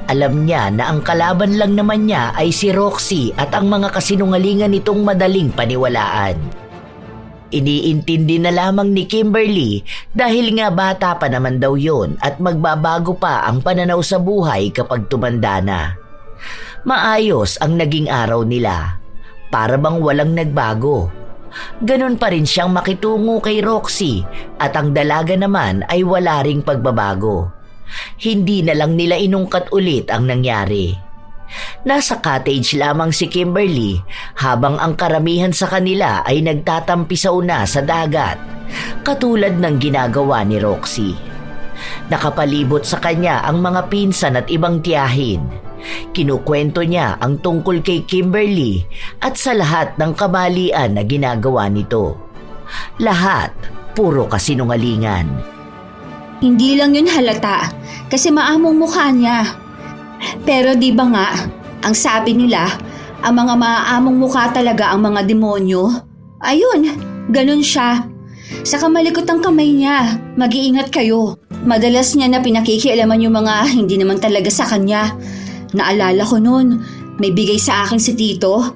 Alam niya na ang kalaban lang naman niya ay si Roxy at ang mga kasinungalingan nitong madaling paniwalaan. Iniintindi na lamang ni Kimberly dahil nga bata pa naman daw yun at magbabago pa ang pananaw sa buhay kapag tumanda na. Maayos ang naging araw nila. Para bang walang nagbago. Ganon pa rin siyang makitungo kay Roxy at ang dalaga naman ay wala ring pagbabago. Hindi na lang nila inungkat ulit ang nangyari. Nasa cottage lamang si Kimberly habang ang karamihan sa kanila ay nagtatampisaw na sa dagat, katulad ng ginagawa ni Roxy. Nakapalibot sa kanya ang mga pinsan at ibang tiyahin. Kinukwento niya ang tungkol kay Kimberly at sa lahat ng kabalian na ginagawa nito. Lahat puro kasinungalingan. Hindi lang yun halata kasi maamong mukha niya. Pero di ba nga, ang sabi nila, ang mga maamong mukha talaga ang mga demonyo? Ayun, ganun siya. Sa kamalikot ang kamay niya, mag-iingat kayo. Madalas niya na pinakikialaman yung mga hindi naman talaga sa kanya. Naalala ko noon, may bigay sa akin si Tito.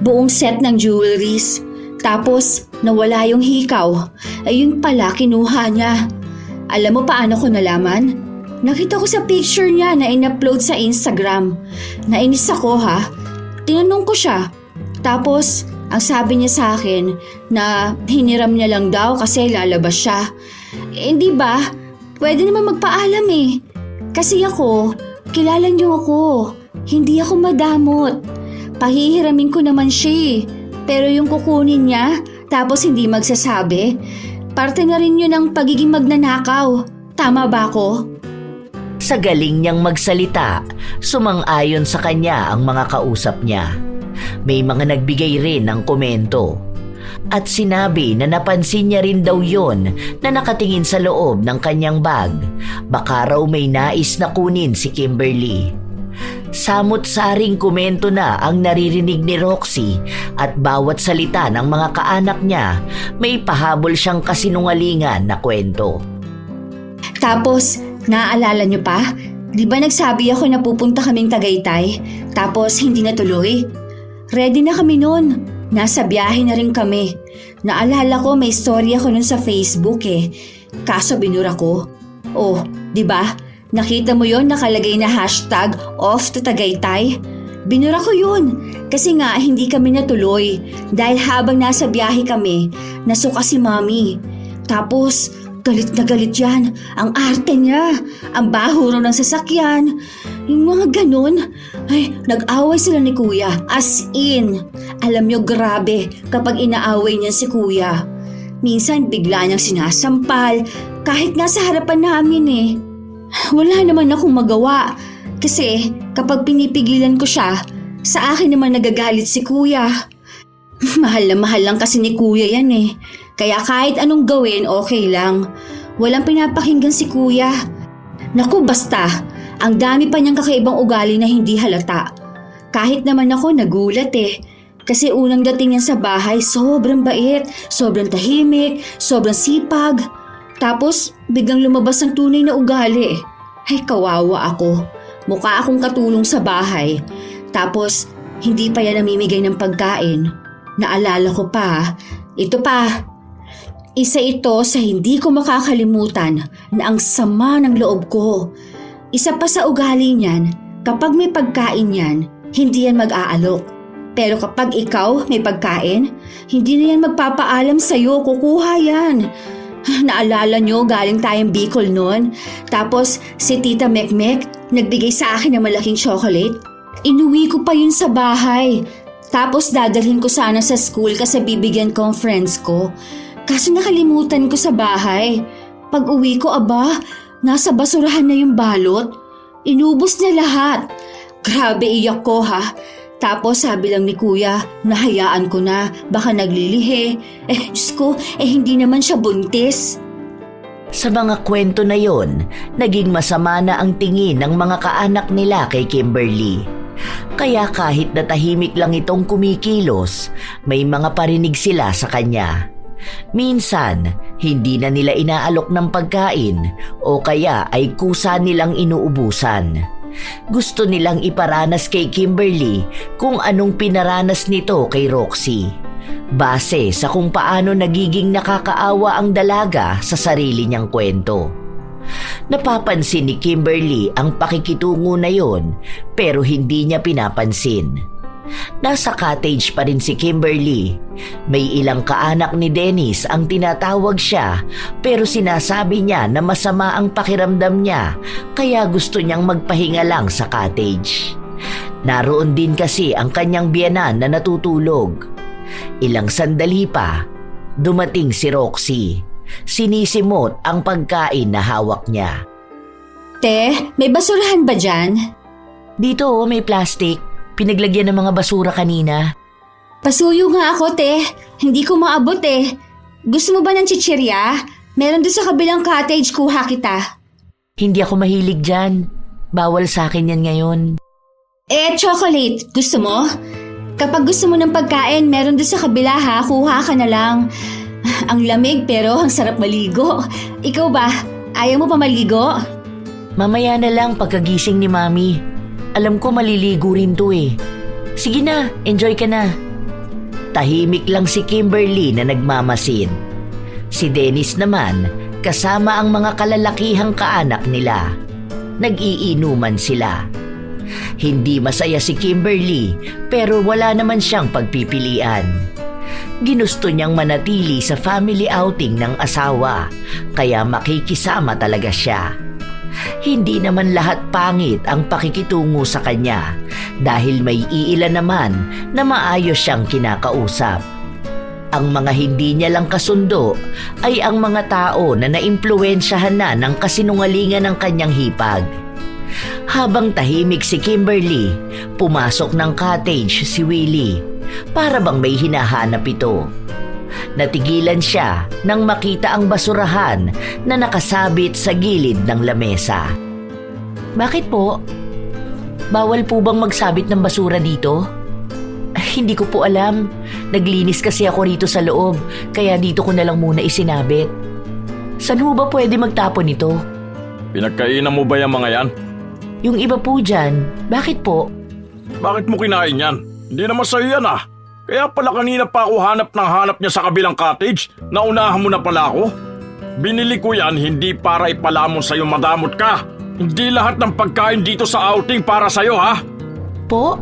Buong set ng jewelries. Tapos, nawala yung hikaw. Ayun pala, kinuha niya. Alam mo paano ko nalaman? Nakita ko sa picture niya na in-upload sa Instagram. Nainis ako Tinanong ko siya. Tapos, ang sabi niya sa akin na hiniram niya lang daw kasi lalabas siya. Hindi ba? Pwede naman magpaalam Kasi ako, kilala niyo ako. Hindi ako madamot. Pahihiramin ko naman siya Pero yung kukunin niya, tapos hindi magsasabi, parte na rin yun ng pagiging magnanakaw. Tama ba ako? Sa galing niyang magsalita, sumang-ayon sa kanya ang mga kausap niya. May mga nagbigay rin ng komento. At sinabi na napansin niya rin daw yon na nakatingin sa loob ng kanyang bag. Baka raw may nais na kunin si Kimberly. Samot-saring komento na ang naririnig ni Roxy at bawat salita ng mga kaanak niya may pahabol siyang kasinungalingan na kwento. Tapos, naaalala niyo pa? Di ba nagsabi ako na pupunta kaming Tagaytay? Tapos hindi natuloy? Ready na kami noon. Nasa biyahe na rin kami. Naalala ko may story ako nun sa Facebook Kaso binura ko. Oh, di ba? Nakita mo yon nakalagay na hashtag off to Tagaytay? Binura ko yun. Kasi nga hindi kami natuloy. Dahil habang nasa biyahe kami, nasuka si Mami. Tapos, galit na galit yan. Ang arte niya. Ang baho raw ng sasakyan. Yung mga ganun. Ay, nag-away sila ni Kuya. As in. Alam nyo, grabe kapag inaaway niya si Kuya. Minsan bigla niyang sinasampal kahit nasa harapan namin Wala naman akong magawa. Kasi kapag pinipigilan ko siya, sa akin naman nagagalit si kuya. Mahal na mahal lang kasi ni kuya yan eh. Kaya kahit anong gawin, okay lang. Walang pinapakinggan si kuya. Naku basta, ang dami pa niyang kakaibang ugali na hindi halata. Kahit naman ako nagulat eh. Kasi unang dating niya sa bahay, sobrang bait, sobrang tahimik, sobrang sipag. Tapos biglang lumabas ang tunay na ugali. Ay kawawa ako. Mukha akong katulong sa bahay. Tapos hindi pa yan namimigay ng pagkain. Naalala ko pa, ito pa. Isa ito sa hindi ko makakalimutan na ang sama ng loob ko. Isa pa sa ugali niyan, kapag may pagkain yan, hindi yan mag-aalok. Pero kapag ikaw may pagkain, hindi na yan magpapaalam sa'yo, kukuha yan. Naalala nyo, galing tayong Bicol noon. Tapos si Tita Mekmek nagbigay sa akin ng malaking chocolate. Inuwi ko pa yun sa bahay. Tapos dadalhin ko sana sa school kasi bibigyan ko ang friends ko. Kaso nakalimutan ko sa bahay. Pag uwi ko, aba, nasa basurahan na yung balot. Inubos niya lahat. Grabe iyak ko ha. Tapos sabi lang ni kuya, nahayaan ko na, baka naglilihi. Diyos ko, hindi naman siya buntis. Sa mga kwento na yon, naging masama na ang tingin ng mga kaanak nila kay Kimberly. Kaya kahit na tahimik lang itong kumikilos, may mga parinig sila sa kanya. Minsan, hindi na nila inaalok ng pagkain o kaya ay kusa nilang inuubusan. Gusto nilang iparanas kay Kimberly kung anong pinaranas nito kay Roxy. Base sa kung paano nagiging nakakaawa ang dalaga sa sarili niyang kwento. Napapansin ni Kimberly ang pakikitungo na yon pero hindi niya pinapansin. Nasa cottage pa rin si Kimberly. May ilang kaanak ni Dennis ang tinatawag siya pero sinasabi niya na masama ang pakiramdam niya kaya gusto niyang magpahinga lang sa cottage. Naroon din kasi ang kanyang biyenan na natutulog. Ilang sandali pa, dumating si Roxy. Sinisimot ang pagkain na hawak niya. Te, may basurahan ba dyan? Dito may plastic. Pinaglagyan ng mga basura kanina. Pasuyo nga ako, te. Hindi ko maabot eh. Gusto mo ba ng chichirya? Meron doon sa kabilang cottage, kuha kita. Hindi ako mahilig dyan. Bawal sa akin yan ngayon. Chocolate. Gusto mo? Kapag gusto mo ng pagkain, meron doon sa kabila ha. Kuha ka na lang. Ang lamig pero ang sarap maligo. Ikaw ba? Ayaw mo pa maligo? Mamaya na lang pagkagising ni Mami. Alam ko maliligo rin to eh. Sige na, enjoy ka na. Tahimik lang si Kimberly na nagmamasid. Si Dennis naman, kasama ang mga kalalakihang kaanak nila. Nag-iinuman sila. Hindi masaya si Kimberly pero wala naman siyang pagpipilian. Ginusto niyang manatili sa family outing ng asawa kaya makikisama talaga siya. Hindi naman lahat pangit ang pakikitungo sa kanya dahil may iilan naman na maayos siyang kinakausap. Ang mga hindi niya lang kasundo ay ang mga tao na naimpluwensyahan na ng kasinungalingan ng kanyang hipag. Habang tahimik si Kimberly, pumasok ng cottage si Willie para bang may hinahanap ito. Natigilan siya nang makita ang basurahan na nakasabit sa gilid ng lamesa. Bakit po? Bawal po bang magsabit ng basura dito? Hindi ko po alam. Naglinis kasi ako rito sa loob, kaya dito ko na lang muna isinabit. Saan ho ba pwede magtapon ito? Pinagkainan mo ba yung mga yan? Yung iba po dyan, bakit po? Bakit mo kinain yan? Hindi naman sa'yo yan ah. Kaya pala kanina pa ako hanap niya sa kabilang cottage. Naunahan mo na pala ako. Binili ko yan hindi para ipalamon sa'yo madamot ka. Hindi lahat ng pagkain dito sa outing para sa'yo ha. Po?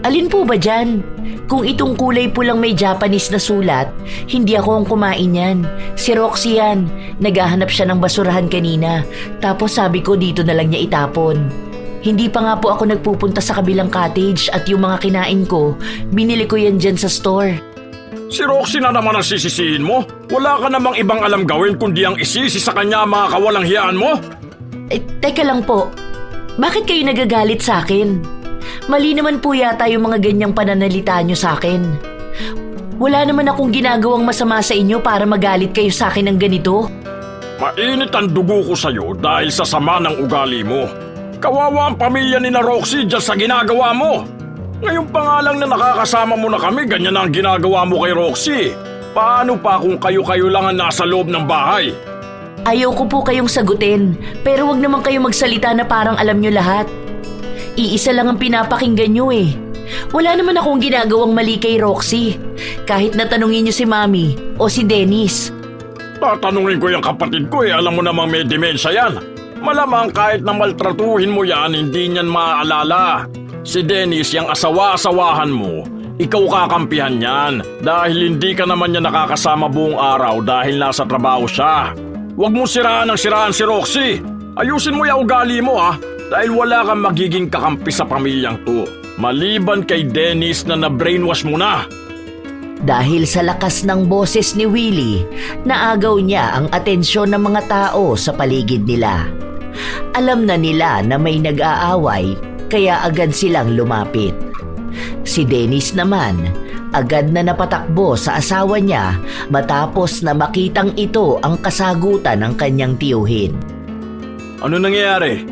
Alin po ba dyan? Kung itong kulay pulang may Japanese na sulat, hindi ako ang kumain yan. Si Roxy yan. Naghahanap siya ng basurahan kanina. Tapos sabi ko dito na lang niya itapon. Hindi pa nga po ako nagpupunta sa kabilang cottage at yung mga kinain ko, binili ko yan dyan sa store. Si Roxy na naman ang sisisihin mo? Wala ka namang ibang alam gawin kundi ang isisi sa kanya mga kawalang hiyaan mo? Teka lang po. Bakit kayo nagagalit sa akin? Mali naman po yata yung mga ganyang pananalita nyo sa akin. Wala naman akong ginagawang masama sa inyo para magalit kayo sa akin ng ganito. Mainit ang dugo ko sa'yo dahil sa sama ng ugali mo. Kawawa ang pamilya ni na Roxy dyan sa ginagawa mo. Ngayon pa nga lang na nakakasama mo na kami, ganyan ang ginagawa mo kay Roxy. Paano pa kung kayo-kayo lang ang nasa loob ng bahay? Ayaw ko po kayong sagutin, pero wag naman kayo magsalita na parang alam nyo lahat. Iisa lang ang pinapakinggan nyo eh. Wala naman akong ginagawang mali kay Roxy. Kahit natanungin nyo si Mami o si Dennis. Tatanungin ko yung kapatid ko alam mo namang may demensya yan. Malamang kahit na maltratuhin mo yan, hindi niyan maaalala. Si Dennis, yung asawa-asawahan mo, ikaw kakampihan yan dahil hindi ka naman niya nakakasama buong araw dahil nasa trabaho siya. Huwag mo siraan ang siraan si Roxy. Ayusin mo yung ugali mo dahil wala kang magiging kakampi sa pamilyang to. Maliban kay Dennis na na-brainwash mo na. Dahil sa lakas ng boses ni Willie, naagaw niya ang atensyon ng mga tao sa paligid nila. Alam na nila na may nag-aaway, kaya agad silang lumapit. Si Dennis naman, agad na napatakbo sa asawa niya matapos na makitang ito ang kasagutan ng kanyang tiyuhin. Ano nangyayari?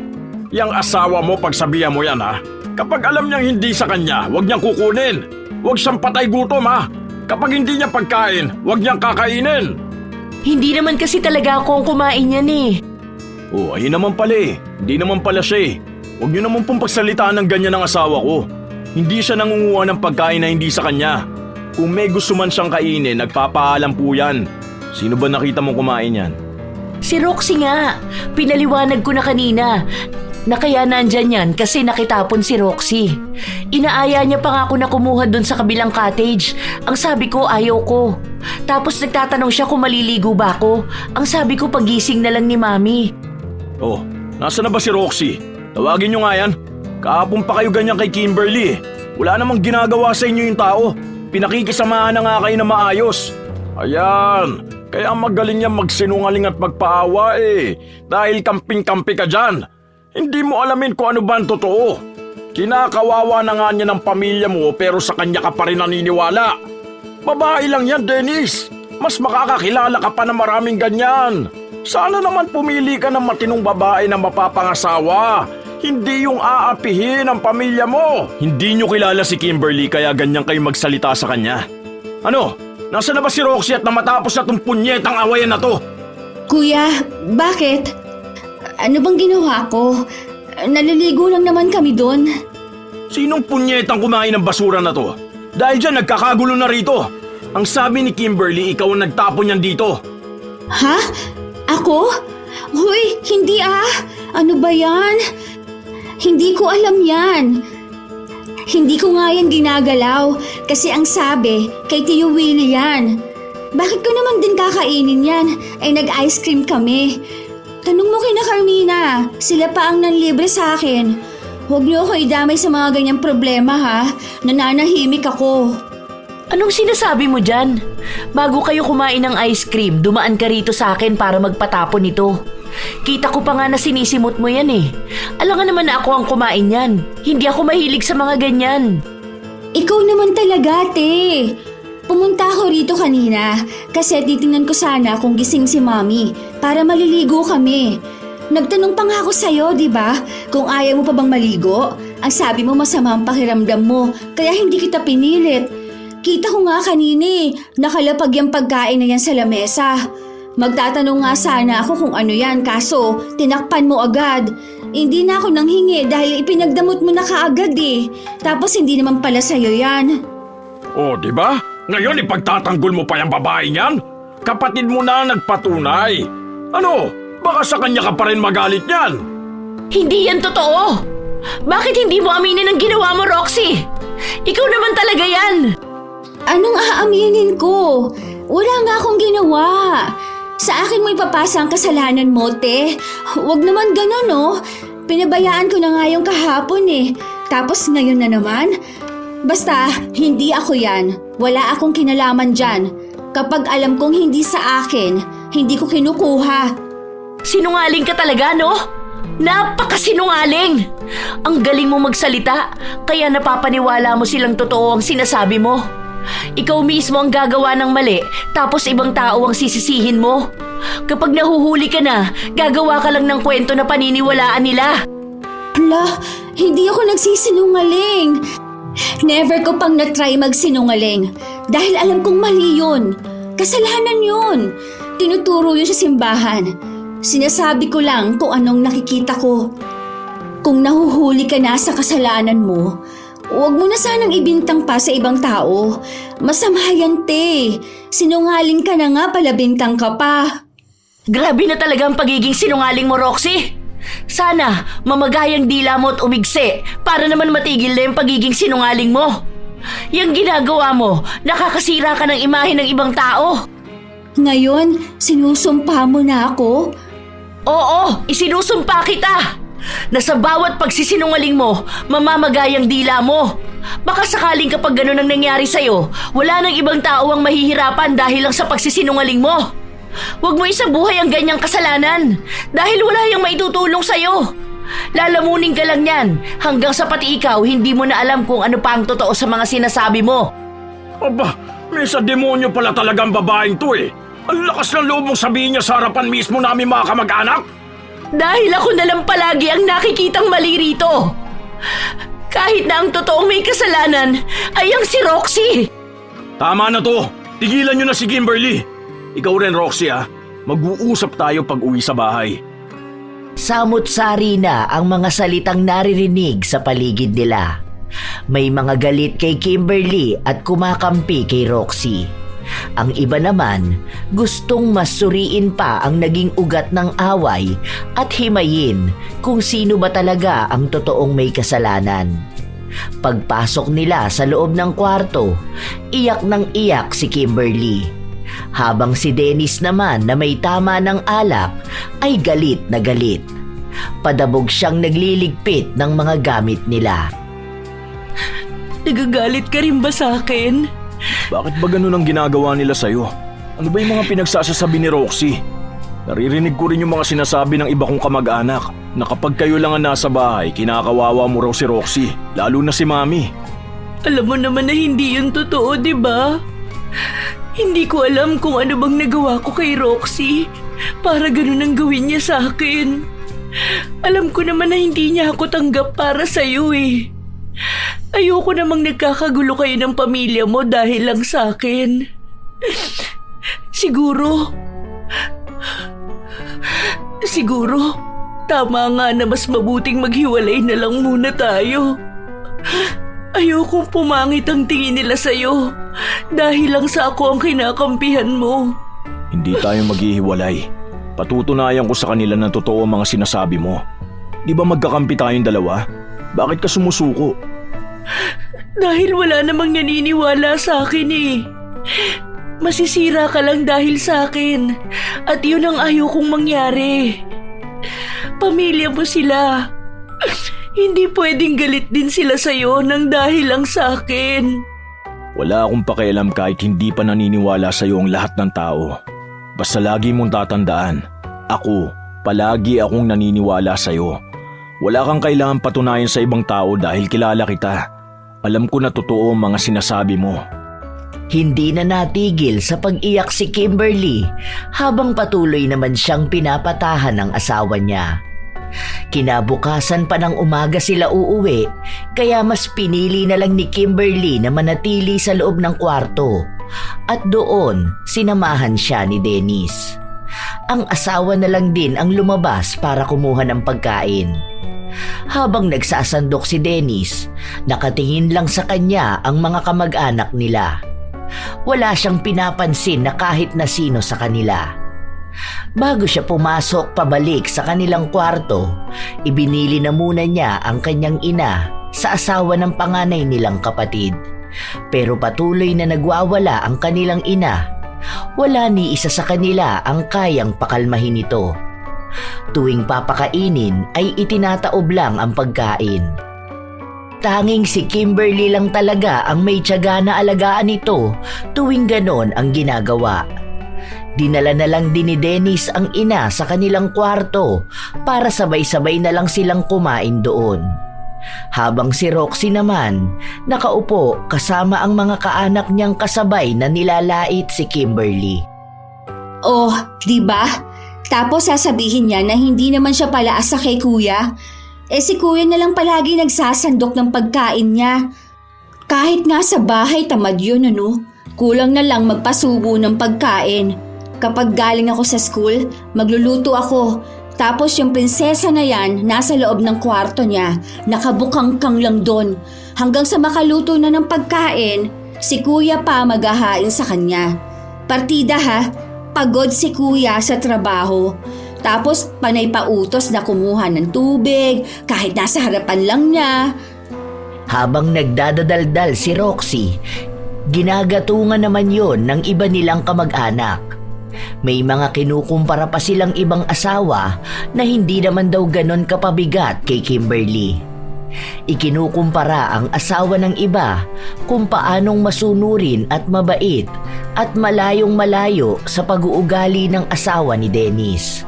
Yang asawa mo pagsabihan mo yan Kapag alam niyang hindi sa kanya, huwag niyang kukunin. Huwag siyang patay gutom Kapag hindi niya pagkain, huwag niyang kakainin. Hindi naman kasi talaga ako ang kumain yan eh. Oh, ayun naman pala eh. Hindi naman pala siya eh. Huwag niyo naman pong pagsalitaan ng ganyan ng asawa ko. Hindi siya nangunguha ng pagkain na hindi sa kanya. Kung may gusto man siyang kainin, nagpapaalam po yan. Sino ba nakita mong kumain yan? Si Roxy nga. Pinaliwanag ko na kanina na kaya nandyan yan kasi nakitapon si Roxy. Inaaya niya pa nga ako na kumuha dun sa kabilang cottage. Ang sabi ko ayaw ko. Tapos nagtatanong siya kung maliligo ba ako. Ang sabi ko pagising na lang ni Mami. Oh, nasa na ba si Roxy? Tawagin niyo nga yan. Kahapon pa kayo ganyan kay Kimberly. Wala namang ginagawa sa inyo yung tao. Pinakikisamahan na nga kayo na maayos. Ayan, kaya magaling yan magsinungaling at magpaawa Dahil kamping-kampi ka dyan. Hindi mo alamin kung ano ba ang totoo. Kinakawawa na nga niya ng pamilya mo pero sa kanya ka pa rin naniniwala. Babae lang yan, Dennis. Mas makakakilala ka pa ng maraming ganyan. Sana naman pumili ka ng matinong babae na mapapangasawa. Hindi yung aapihin ang pamilya mo. Hindi niyo kilala si Kimberly kaya ganyan kayo magsalita sa kanya. Ano? Nasa na ba si Roxy at namatapos na tong punyetang awayan na to? Kuya, bakit? Ano bang ginawa ko? Naliligo lang naman kami doon. Sinong punyetang kumain ng basura na to? Dahil dyan nagkakagulo na rito. Ang sabi ni Kimberly, ikaw ang nagtapon niyan dito. Ha? Ako? Hoy, hindi Ano ba yan? Hindi ko alam yan. Hindi ko nga yan ginagalaw kasi ang sabi kay Tio Willie yan. Bakit ko naman din kakainin yan? Nag-ice cream kami. Tanong mo kina Carmina, sila pa ang nanlibre sa akin. Huwag niyo ako idamay sa mga ganyang problema Nananahimik ako. Anong sinasabi mo dyan? Bago kayo kumain ng ice cream, dumaan ka rito sa akin para magpatapon nito. Kita ko pa nga na sinisimot mo yan Alangan naman na ako ang kumain yan. Hindi ako mahilig sa mga ganyan. Ikaw naman talaga, te. Pumunta ako rito kanina kasi titingnan ko sana kung gising si Mami para maliligo kami. Nagtanong pa nga ako sa'yo, di ba? Kung ayaw mo pa bang maligo? Ang sabi mo masama ang pakiramdam mo kaya hindi kita pinilit. Kita ko nga kanina nakalapag yung pagkain na yan sa lamesa. Magtatanong nga sana ako kung ano yan kaso tinakpan mo agad. Hindi na ako nanghingi dahil ipinagdamot mo na kaagad Tapos hindi naman pala sa'yo yan. Oh, di ba? Ngayon ipagtatanggol mo pa yung babae niyan? Kapatid mo na nagpatunay. Ano? Baka sa kanya ka pa rin magalit niyan. Hindi yan totoo. Bakit hindi mo aminin ang ginawa mo, Roxy? Ikaw naman talaga yan. Anong aaminin ko? Wala nga akong ginawa. Sa akin mo ipapasa ang kasalanan mo, te. Huwag naman ganun, Pinabayaan ko na nga yung kahapon Tapos ngayon na naman? Basta, hindi ako yan. Wala akong kinalaman dyan. Kapag alam kong hindi sa akin, hindi ko kinukuha. Sinungaling ka talaga, no? Napakasinungaling! Ang galing mo magsalita, kaya napapaniwala mo silang totoo ang sinasabi mo. Ikaw mismo ang gagawa ng mali, tapos ibang tao ang sisisihin mo. Kapag nahuhuli ka na, gagawa ka lang ng kwento na paniniwalaan nila. Hala, hindi ako nagsisinungaling. Never ko pang na-try magsinungaling dahil alam kong mali yun. Kasalanan yun. Tinuturo yun sa simbahan. Sinasabi ko lang kung anong nakikita ko. Kung nahuhuli ka na sa kasalanan mo, huwag mo na sanang ibintang pa sa ibang tao. Masama yan, te. Sinungaling ka na nga, palabintang ka pa. Grabe na talaga ang pagiging sinungaling mo, Roxy. Sana mamagayang dila mo at umigsi para naman matigil na yung pagiging sinungaling mo. Yung ginagawa mo, nakakasira ka ng imahe ng ibang tao. Ngayon, sinusumpa mo na ako? Oo, isinusumpa kita na sa bawat pagsisinungaling mo, mamamagayang dila mo. Baka sakaling kapag ganun ang nangyari sa'yo, wala nang ibang tao ang mahihirapan dahil lang sa pagsisinungaling mo. Huwag mo isabuhay ang ganyang kasalanan dahil wala yung maitutulong sa'yo. Lalamunin ka lang yan hanggang sa pati ikaw hindi mo na alam kung ano pa ang totoo sa mga sinasabi mo. Aba, may sa demonyo pala talagang babaeng to eh. Ang lakas ng loob mong sabihin niya sa harapan mismo namin mga kamag-anak. Dahil ako na lang palagi ang nakikitang mali rito. Kahit na ang totoong may kasalanan ay ang si Roxy. Tama na to. Tigilan nyo na si Kimberly. Ikaw rin, Roxy, ha? Mag-uusap tayo pag uwi sa bahay. Samut-sari na ang mga salitang naririnig sa paligid nila. May mga galit kay Kimberly at kumakampi kay Roxy. Ang iba naman, gustong masuriin pa ang naging ugat ng away at himayin kung sino ba talaga ang totoong may kasalanan. Pagpasok nila sa loob ng kwarto, iyak ng iyak si Kimberly. Habang si Dennis naman na may tama ng alak ay galit na galit. Padabog siyang nagliligpit ng mga gamit nila. Nagagalit ka rin ba sa akin? Bakit ba ganun ang ginagawa nila sa'yo? Ano ba yung mga pinagsasasabi ni Roxy? Naririnig ko rin yung mga sinasabi ng iba kong kamag-anak na kapag kayo lang ang nasa bahay, kinakawawa mo raw si Roxy, lalo na si Mami. Alam mo naman na hindi yun totoo, di ba? Hindi ko alam kung ano bang nagawa ko kay Roxy para ganun ang gawin niya sa akin. Alam ko naman na hindi niya ako tanggap para sa'yo eh. Ayoko namang nagkakagulo kayo ng pamilya mo dahil lang sa akin. Siguro, tama nga na mas mabuting maghiwalay na lang muna tayo. Ayokong pumangit ang tingin nila sa'yo dahil lang sa ako ang kinakampihan mo. Hindi tayo maghihiwalay. Patutunayan ko sa kanila na totoo ang mga sinasabi mo. Di ba magkakampi tayong dalawa? Bakit ka sumusuko? Dahil wala namang naniniwala sa akin eh. Masisira ka lang dahil sa akin at yun ang ayokong mangyari. Pamilya mo sila. Hindi pwedeng galit din sila sa'yo nang dahil lang sa akin. Wala akong pakialam kahit hindi pa naniniwala sa'yo ang lahat ng tao. Basta lagi mong tatandaan, ako, palagi akong naniniwala sa'yo. Wala kang kailangan patunayan sa ibang tao dahil kilala kita. Alam ko na totoo ang mga sinasabi mo. Hindi na natigil sa pag-iyak si Kimberly habang patuloy naman siyang pinapatahan ng asawa niya. Kinabukasan pa ng umaga sila uuwi, kaya mas pinili na lang ni Kimberly na manatili sa loob ng kwarto at doon sinamahan siya ni Dennis. Ang asawa na lang din ang lumabas para kumuha ng pagkain. Habang nagsasandok si Dennis, nakatingin lang sa kanya ang mga kamag-anak nila. Wala siyang pinapansin na kahit na sino sa kanila. Bago siya pumasok pabalik sa kanilang kwarto, ibinili na muna niya ang kanyang ina sa asawa ng panganay nilang kapatid. Pero patuloy na nagwawala ang kanilang ina. Wala ni isa sa kanila ang kayang pakalmahin ito. Tuwing papakainin ay itinataob lang ang pagkain. Tanging si Kimberly lang talaga ang may tiyaga na alagaan ito tuwing ganon ang ginagawa. Dinala na lang din ni Dennis ang ina sa kanilang kwarto para sabay-sabay na lang silang kumain doon. Habang si Roxy naman, nakaupo kasama ang mga kaanak niyang kasabay na nilalait si Kimberly. Oh, di ba? Tapos sasabihin niya na hindi naman siya pala asa kay kuya. Si kuya na lang palagi nagsasandok ng pagkain niya. Kahit nga sa bahay tamad yun ano, kulang na lang magpasubo ng pagkain. Kapag galing ako sa school, magluluto ako. Tapos yung prinsesa na yan, nasa loob ng kwarto niya, nakabukangkang lang doon. Hanggang sa makaluto na ng pagkain, si kuya pa maghahain sa kanya. Partida ha, pagod si kuya sa trabaho. Tapos panay pa utos na kumuha ng tubig, kahit nasa harapan lang niya. Habang nagdadadaldal si Roxy, ginagatungan naman yon ng iba nilang kamag-anak. May mga kinukumpara pa silang ibang asawa na hindi naman daw ganon kapabigat kay Kimberly. Ikinukumpara ang asawa ng iba kung paanong masunurin at mabait at malayong malayo sa pag-uugali ng asawa ni Dennis.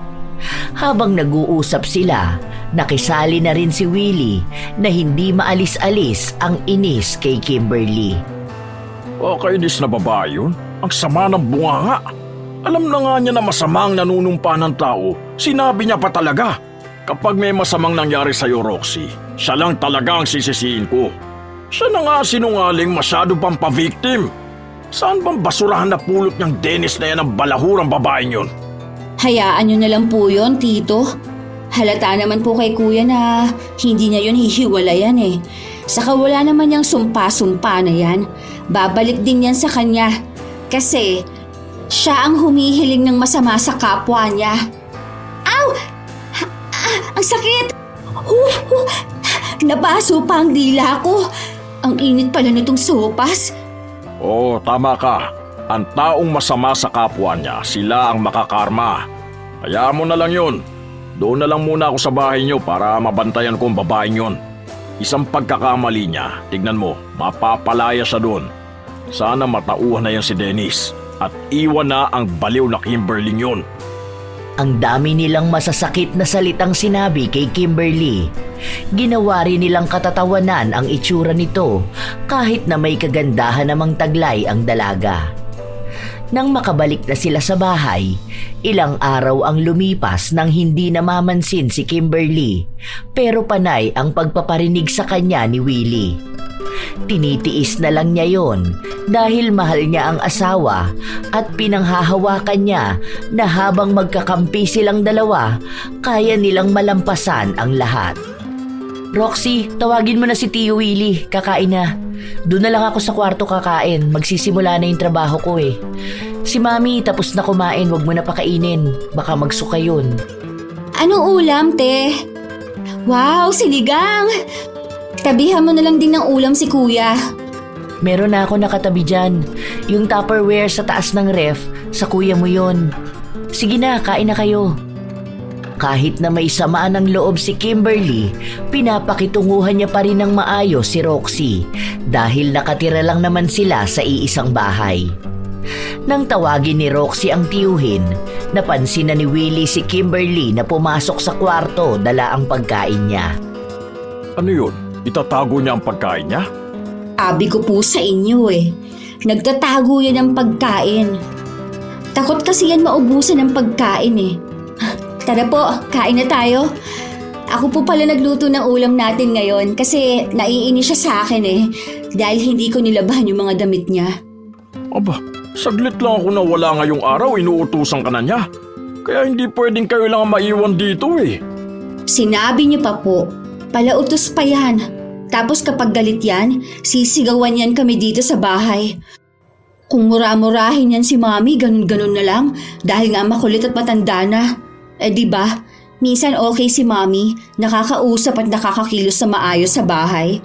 Habang nag-uusap sila, nakisali na rin si Willie na hindi maalis-alis ang inis kay Kimberly. Kainis na babae yun. Ang sama ng bunganga. Alam na nga niya na masamang nanunumpa ng tao. Sinabi niya pa talaga. Kapag may masamang nangyari sa'yo, Roxy, siya lang talaga ang sisisiin ko. Siya na nga sinungaling, masyado pang pa-victim. Saan bang basurahan na pulot niyang Dennis na yan ang balahurang babaeng yun? Hayaan niyo na lang po yun, Tito. Halata naman po kay kuya na hindi niya yun hihiwalayan eh. Saka wala naman niyang sumpa-sumpa na yan. Babalik din yan sa kanya. Kasi siya ang humihiling ng masama sa kapwa niya. Aw! Ang sakit! Nabaso pa ang dila ko. Ang init pala nitong sopas. Oo, tama ka. Ang taong masama sa kapwa niya, sila ang makakarma. Hayaan mo na lang yun. Doon na lang muna ako sa bahay niyo para mabantayan ko ang babaeng yun. Isang pagkakamali niya, tignan mo, mapapalaya siya doon. Sana matauhan na yan si Dennis at iwan na ang baliw na Kimberly yun. Ang dami nilang masasakit na salitang sinabi kay Kimberly. Ginawa rin nilang katatawanan ang itsura nito kahit na may kagandahan namang taglay ang dalaga. Nang makabalik na sila sa bahay, ilang araw ang lumipas nang hindi namamansin si Kimberly pero panay ang pagpaparinig sa kanya ni Willie. Tinitiis na lang niya yon dahil mahal niya ang asawa at pinanghahawakan niya na habang magkakampi silang dalawa, kaya nilang malampasan ang lahat. Roxy, tawagin mo na si Tio Willie, kakain na. Doon na lang ako sa kwarto kakain, magsisimula na yung trabaho ko eh. Si Mami tapos na kumain, wag mo na pakainin, baka magsuka yun. Anong ulam, te? Wow, sinigang! Tabihan mo na lang din ng ulam si kuya. Meron na ako nakatabi dyan. Yung Tupperware sa taas ng ref, sa kuya mo yun. Sige na, kain na kayo. Kahit na may samaan ng loob si Kimberly, pinapakitunguhan niya pa rin ng maayos si Roxy dahil nakatira lang naman sila sa iisang bahay. Nang tawagin ni Roxy ang tiyuhin, napansin na ni Willie si Kimberly na pumasok sa kwarto dala ang pagkain niya. Ano yun? Itatago niya ang pagkain niya? Abi ko po sa inyo eh. Nagtatago yan ng pagkain. Takot kasi yan maubusan ng pagkain eh. Tara po, kain na tayo. Ako po pala nagluto ng ulam natin ngayon kasi naiinis siya sa akin eh. Dahil hindi ko nilabahan yung mga damit niya. Aba, saglit lang ako na wala ngayong araw, inuutusan ka na niya. Kaya hindi pwedeng kayo lang ang maiwan dito eh. Sinabi niyo pa po, palautos pa yan. Tapos kapag galit yan, sisigawan yan kami dito sa bahay. Kung mura-murahin yan si Mami, ganun-ganun na lang dahil nga makulit at matanda na. Diba? Minsan okay si Mami, nakakausap at nakakakilos sa maayos sa bahay.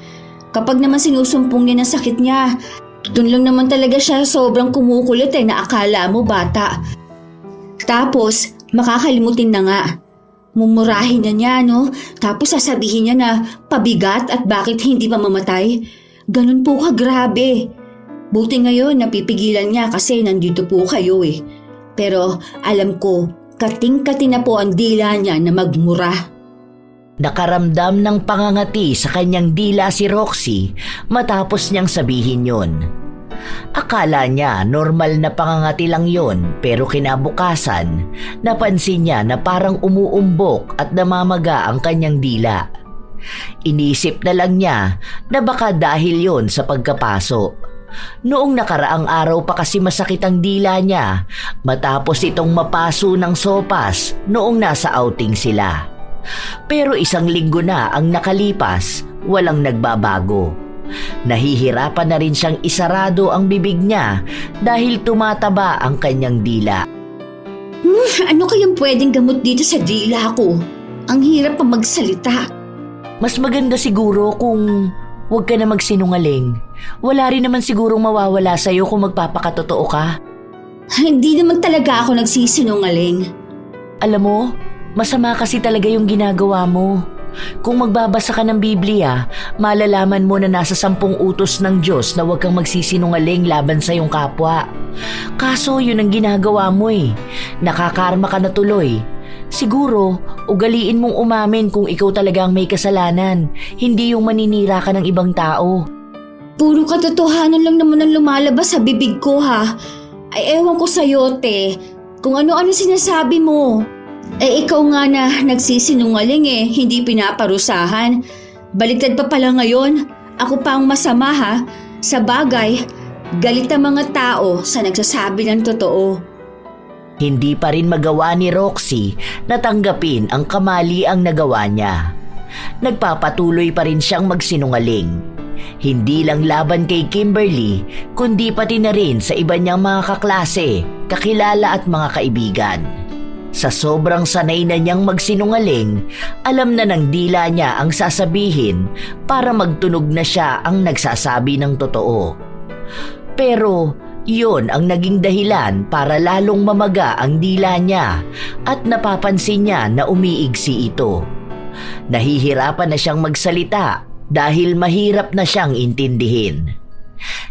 Kapag naman sinusumpong niya ng sakit niya, doon lang naman talaga siya sobrang kumukulit na akala mo bata. Tapos, makakalimutin na nga. Mumurahin na niya, no? Tapos sasabihin niya na pabigat at bakit hindi pa mamatay. Ganun po ka, grabe. Buti ngayon napipigilan niya kasi nandito po kayo eh. Pero alam ko, kating-kati na po ang dila niya na magmura. Nakaramdam ng pangangati sa kanyang dila si Roxy matapos niyang sabihin yon. Akala niya normal na pangangati lang yon, pero kinabukasan, napansin niya na parang umuumbok at namamaga ang kanyang dila. Inisip na lang niya na baka dahil yon sa pagkapaso. Noong nakaraang araw pa kasi masakit ang dila niya matapos itong mapaso ng sopas noong nasa outing sila. Pero 1 linggo na ang nakalipas, walang nagbabago. Nahihirapan na rin siyang isarado ang bibig niya dahil tumataba ang kanyang dila. Ano kayang pwedeng gamot dito sa dila ko? Ang hirap pa magsalita. Mas maganda siguro kung huwag ka na magsinungaling. Wala rin naman sigurong mawawala sa'yo kung magpapakatotoo ka. Hindi naman talaga ako nagsisinungaling. Alam mo, masama kasi talaga yung ginagawa mo. Kung magbabasa ka ng Biblia, malalaman mo na nasa 10 utos ng Diyos na huwag kang magsisinungaling laban sa iyong kapwa. Kaso yun ang ginagawa mo eh. Nakakarma ka na tuloy. Siguro, ugaliin mong umamin kung ikaw talaga ang may kasalanan, hindi yung maninira ka ng ibang tao. Puro katotohanan lang naman ang lumalabas sa bibig ko ha. Ay ewan ko sa'yo, te. Kung ano-ano sinasabi mo. Ikaw nga na nagsisinungaling hindi pinaparusahan. Baliktad pa pala ngayon. Ako pa ang masama ha. Sa bagay, galit ang mga tao sa nagsasabi ng totoo. Hindi pa rin magawa ni Roxy na tanggapin ang kamaliang nagawa niya. Nagpapatuloy pa rin siyang magsinungaling. Hindi lang laban kay Kimberly, kundi pati na rin sa iba niyang mga kaklase, kakilala at mga kaibigan. Sa sobrang sanay na niyang magsinungaling, alam na ng dila niya ang sasabihin para magtunog na siya ang nagsasabi ng totoo. Pero yun ang naging dahilan para lalong mamaga ang dila niya at napapansin niya na umiigsi ito. Nahihirapan na siyang magsalita dahil mahirap na siyang intindihin.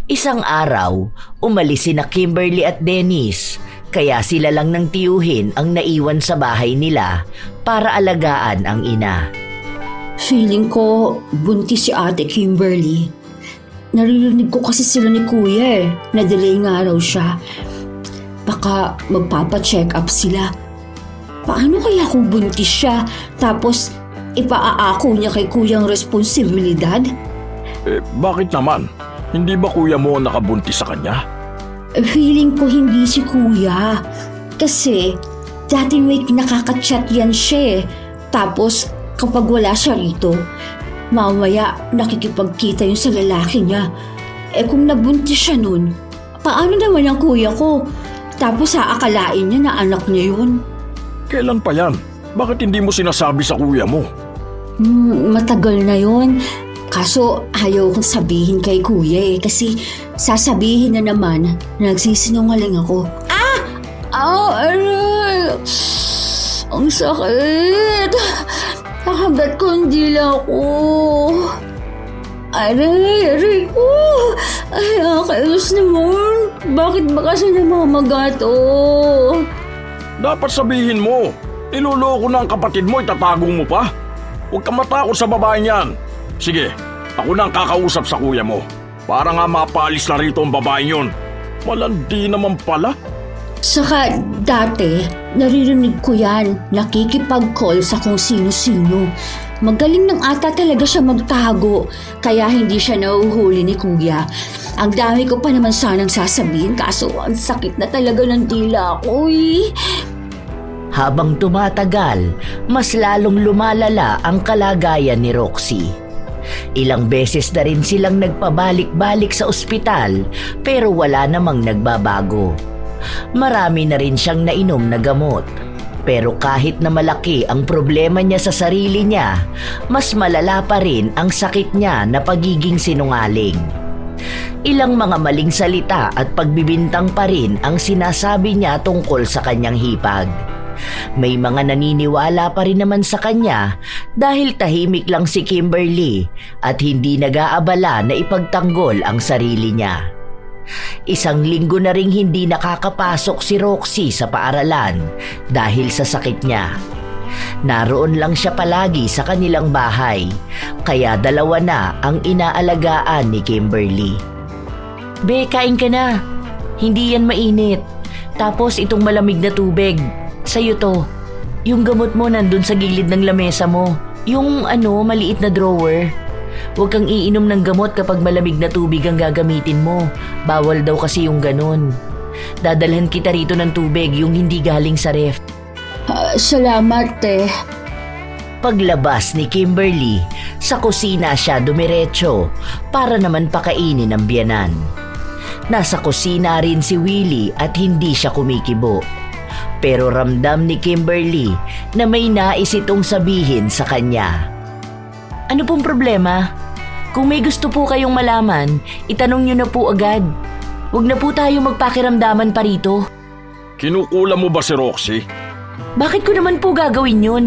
Isang araw, umalis sina Kimberly at Dennis, kaya sila lang ng tiyuhin ang naiwan sa bahay nila para alagaan ang ina. Feeling ko buntis si Ate Kimberly. Naririnig ko kasi sila ni Kuya na delay nga raw siya. Baka magpapa-check up sila. Paano kaya kung buntis siya tapos ipaaako niya kay Kuya ang responsibilidad? Bakit naman? Hindi ba kuya mo nakabuntis sa kanya? Feeling ko hindi si Kuya. Kasi dati may nakaka-chat yan siya Tapos kapag wala siya rito, mamaya nakikipagkita yun sa lalaki niya. Kung nabuntis siya nun, paano naman ang kuya ko? Tapos aakalain niya na anak niya yun. Kailan pa yan? Bakit hindi mo sinasabi sa kuya mo? Matagal na yun. Kaso ayaw kong sabihin kay kuya kasi sasabihin na naman na nagsisinungaling ako. Aray! Ang sakit! Nakagat ko ang dila ko. Aray ko! Ay, nakakainis naman. Bakit ba kasi namamaga to? Dapat sabihin mo. Niloloko na ang kapatid mo, itatago mo pa. Huwag kang matakot sa babaeng yan. Sige, ako na ang kakausap sa kuya mo. Para nga mapalis na rito ang babaeng yun. Malandi naman pala. Saka dati, naririnig ko yan, nakikipag-call sa kung sino-sino. Magaling nang ata talaga siya magtago, kaya hindi siya nahuhuli ni kuya. Ang dami ko pa naman sanang sasabihin, kaso ang sakit na talaga ng dila ko Habang tumatagal, mas lalong lumalala ang kalagayan ni Roxy. Ilang beses na rin silang nagpabalik-balik sa ospital pero wala namang nagbabago. Marami na rin siyang nainom na gamot. Pero kahit na malaki ang problema niya sa sarili niya, mas malala pa rin ang sakit niya na pagiging sinungaling. Ilang mga maling salita at pagbibintang pa rin ang sinasabi niya tungkol sa kanyang hipag. May mga naniniwala pa rin naman sa kanya dahil tahimik lang si Kimberly at hindi nag-aabala na ipagtanggol ang sarili niya. 1 linggo na ring hindi nakakapasok si Roxy sa paaralan dahil sa sakit niya. Naroon lang siya palagi sa kanilang bahay, kaya 2 na ang inaalagaan ni Kimberly. Be, kain ka na. Hindi yan mainit. Tapos itong malamig na tubig. Sa'yo to. Yung gamot mo nandun sa gilid ng lamesa mo. Yung maliit na drawer. Huwag kang iinom ng gamot kapag malamig na tubig ang gagamitin mo. Bawal daw kasi yung ganun. Dadalhan kita rito ng tubig, yung hindi galing sa ref. Salamat, te. Paglabas ni Kimberly, sa kusina siya dumiretso para naman pakainin ang biyanan. Nasa kusina rin si Willie at hindi siya kumikibo. Pero ramdam ni Kimberly na may nais itong sabihin sa kanya. Ano pong problema? Kung may gusto po kayong malaman, itanong niyo na po agad. Huwag na po tayo magpakiramdaman pa rito. Kinukula mo ba si Roxy? Bakit ko naman po gagawin yun?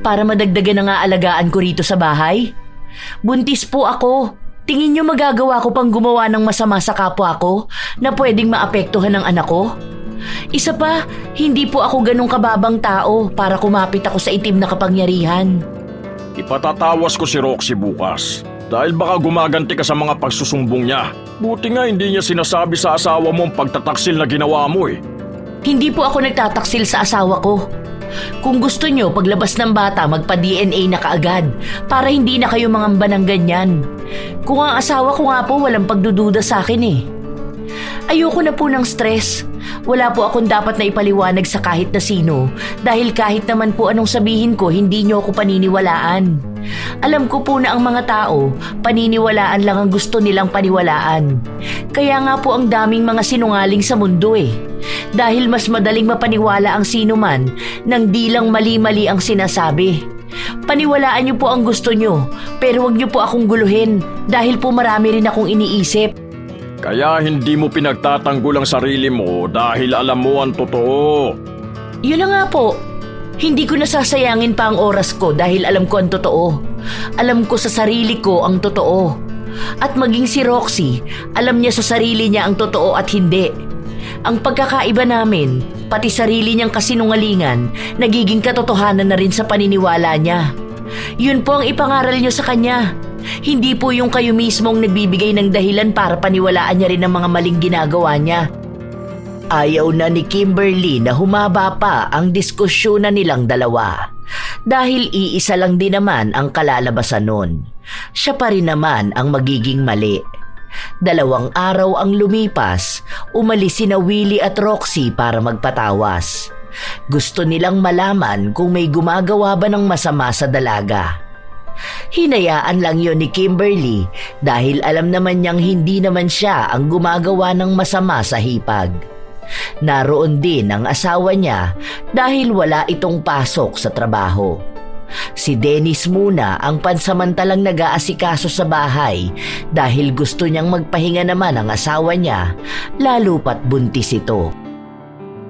Para madagdagan ang aalagaan ko rito sa bahay? Buntis po ako. Tingin niyo magagawa ko pang gumawa ng masama sa kapwa ko na pwedeng maapektuhan ng anak ko? Isa pa, hindi po ako ganong kababang tao para kumapit ako sa itim na kapangyarihan. Ipatatawas ko si Roxy bukas dahil baka gumaganti ka sa mga pagsusumbong niya. Buti nga hindi niya sinasabi sa asawa mo ang pagtataksil na ginawa mo eh. Hindi po ako nagtataksil sa asawa ko. Kung gusto nyo, paglabas ng bata, magpa-DNA na kaagad para hindi na kayo mangamba ng ganyan. Kung ang asawa ko nga po walang pagdududa sa akin eh. Ayoko na po ng stress. Wala po akong dapat na ipaliwanag sa kahit na sino dahil kahit naman po anong sabihin ko, hindi nyo ako paniniwalaan. Alam ko po na ang mga tao, paniniwalaan lang ang gusto nilang paniwalaan. Kaya nga po ang daming mga sinungaling sa mundo eh. Dahil mas madaling mapaniwala ang sino man nang di lang mali-mali ang sinasabi. Paniwalaan niyo po ang gusto niyo, pero wag niyo po akong guluhin dahil po marami rin akong iniisip. Kaya hindi mo pinagtatanggol ang sarili mo dahil alam mo ang totoo. Yun na nga po. Hindi ko nasasayangin pa ang oras ko dahil alam ko ang totoo. Alam ko sa sarili ko ang totoo. At maging si Roxy, alam niya sa sarili niya ang totoo at hindi. Ang pagkakaiba namin, pati sarili niyang kasinungalingan, nagiging katotohanan na rin sa paniniwala niya. Yun po ang ipangaral niyo sa kanya. Hindi po yung kayo mismong nagbibigay ng dahilan para paniwalaan niya rin ang mga maling ginagawa niya. Ayaw na ni Kimberly na humaba pa ang diskusyonan nilang dalawa. Dahil iisa lang din naman ang kalalabasan nun. Siya pa rin naman ang magiging mali. 2 araw ang lumipas, umalis sina Willie at Roxy para magpatawas. Gusto nilang malaman kung may gumagawa ba ng masama sa dalaga. Hinayaan lang yon ni Kimberly dahil alam naman niyang hindi naman siya ang gumagawa ng masama sa hipag. Naroon din ang asawa niya dahil wala itong pasok sa trabaho. Si Dennis muna ang pansamantalang nag-aasikaso sa bahay dahil gusto niyang magpahinga naman ang asawa niya, lalo pat buntis ito.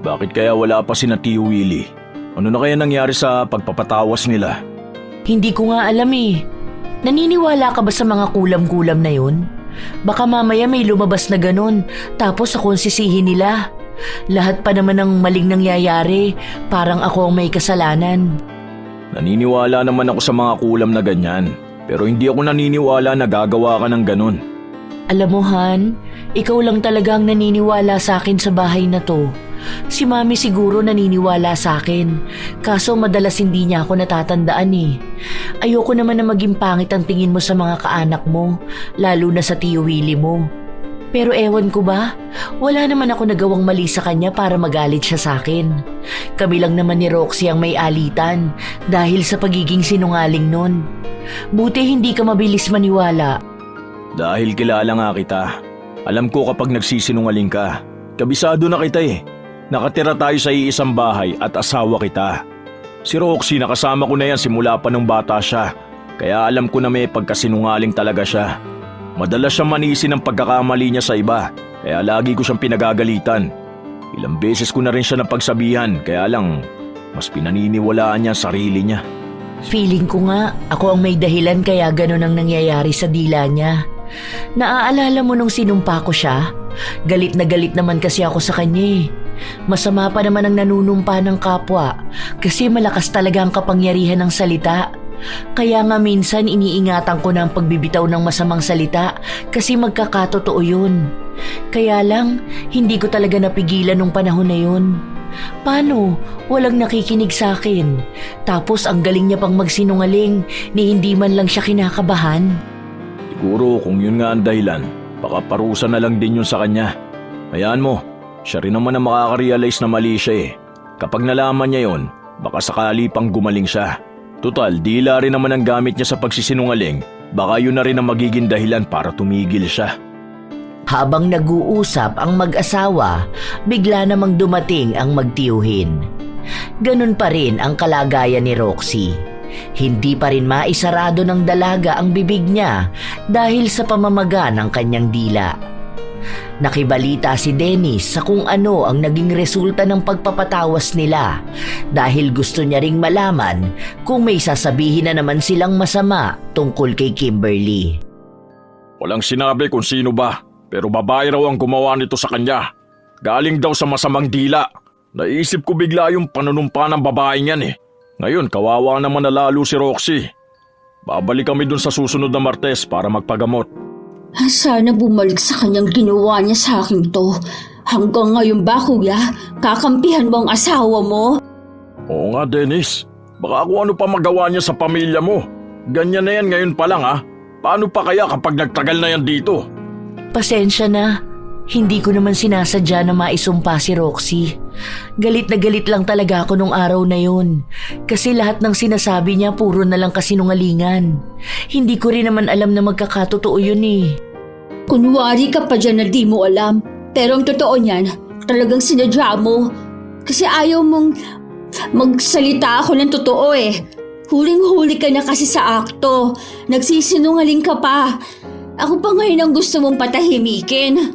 Bakit kaya wala pa si na Tio Willie? Ano na kaya nangyari sa pagpapatawas nila? Hindi ko nga alam eh. Naniniwala ka ba sa mga kulam-kulam na yun? Baka mamaya may lumabas na ganun, tapos ako ang sisihin nila. Lahat pa naman ng maling nangyayari, parang ako ang may kasalanan. Naniniwala naman ako sa mga kulam na ganyan, pero hindi ako naniniwala na gagawa ka ng ganun. Alam mo Han, ikaw lang talaga ang naniniwala sa akin sa bahay na to. Si Mami siguro naniniwala sa akin, kaso madalas hindi niya ako natatandaan eh. Ayoko naman na maging pangit ang tingin mo sa mga kaanak mo, lalo na sa Tio Willie mo. Pero ewan ko ba, wala naman ako nagawang mali sa kanya para magalit siya sa akin. Kami lang naman ni Roxy ang may alitan dahil sa pagiging sinungaling nun. Buti hindi ka mabilis maniwala. Dahil kilala nga kita. Alam ko kapag nagsisinungaling ka. Kabisado na kita eh. Nakatira tayo sa iisang bahay at asawa kita. Si Roxy nakasama ko na yan simula pa nung bata siya. Kaya alam ko na may pagkasinungaling talaga siya. Madalas siyang manisi ng pagkakamali niya sa iba, kaya lagi ko siyang pinagagalitan. Ilang beses ko na rin siya napagsabihan, kaya lang mas pinaniniwalaan niya ang sarili niya. Feeling ko nga, ako ang may dahilan kaya ganun ang nangyayari sa dila niya. Naaalala mo nung sinumpa ko siya? Galit na galit naman kasi ako sa kanya eh. Masama pa naman ang nanunumpa ng kapwa kasi malakas talaga ang kapangyarihan ng salita. Kaya nga minsan iniingatan ko na ang pagbibitaw ng masamang salita kasi magkakatotoo yun. Kaya lang, hindi ko talaga napigilan nung panahon na yun. Paano? Walang nakikinig sa akin. Tapos ang galing niya pang magsinungaling ni hindi man lang siya kinakabahan. Siguro kung yun nga ang dahilan, baka parusa na lang din yun sa kanya. Hayaan mo, siya rin naman ang makaka-realize na mali siya eh. Kapag nalaman niya yon, baka sakali pang gumaling siya. Total, dila rin naman ang gamit niya sa pagsisinungaling, baka yun na rin ang magiging dahilan para tumigil siya. Habang nag-uusap ang mag-asawa, bigla namang dumating ang magtiyuhin. Ganun pa rin ang kalagayan ni Roxy. Hindi pa rin maisarado ng dalaga ang bibig niya dahil sa pamamaga ng kanyang dila. Nakibalita si Dennis sa kung ano ang naging resulta ng pagpapatawas nila dahil gusto niya ring malaman kung may sasabihin na naman silang masama tungkol kay Kimberly. Walang sinabi kung sino ba, pero babae raw ang gumawa nito sa kanya. Galing daw sa masamang dila. Naisip ko bigla yung panunumpa ng babaeng yan eh. Ngayon, kawawa naman na lalo si Roxy. Babalik kami dun sa susunod na Martes para magpagamot. Sana bumalik sa kanyang ginawa niya sa akin to. Hanggang ngayon ba, kuya? Kakampihan mo ang asawa mo? Oo nga, Dennis. Baka kung ano pa magawa niya sa pamilya mo. Ganyan na yan ngayon pa lang ha. Paano pa kaya kapag nagtagal na yan dito? Pasensya na. Hindi ko naman sinasadya na maisumpa si Roxy. Galit na galit lang talaga ako nung araw na yun. Kasi lahat ng sinasabi niya puro na lang kasinungalingan. Hindi ko rin naman alam na magkakatotoo yun eh. Kunwari ka pa dyan na di mo alam. Pero ang totoo niyan, talagang sinadya mo. Kasi ayaw mong magsalita ako ng totoo eh. Huling-huli ka na kasi sa akto. Nagsisinungaling ka pa. Ako pa ngayon ang gusto mong patahimikin.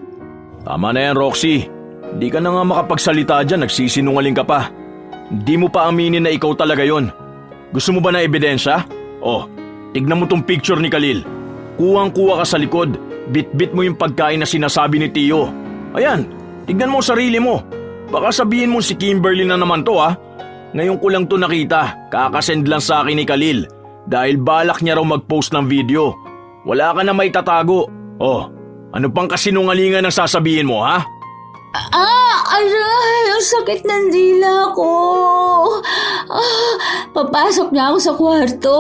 Tama na yan, Roxy. Di ka na nga makapagsalita dyan, nagsisinungaling ka pa. Di mo pa aminin na ikaw talaga yon. Gusto mo ba na ebidensya? Oh, tignan mo tong picture ni Khalil. Kuwang-kuwa ka sa likod, bit-bit mo yung pagkain na sinasabi ni Tio. Ayan, tignan mo sarili mo. Baka sabihin mo si Kimberly na naman to ha. Ngayon ko lang to nakita, kakasend lang sa akin ni Khalil. Dahil balak niya raw mag-post ng video. Wala ka na may tatago. Oh, ano pang kasinungalingan ang sasabihin mo ha? Aray! Ang sakit ng dila ko! Papasok na ako sa kwarto.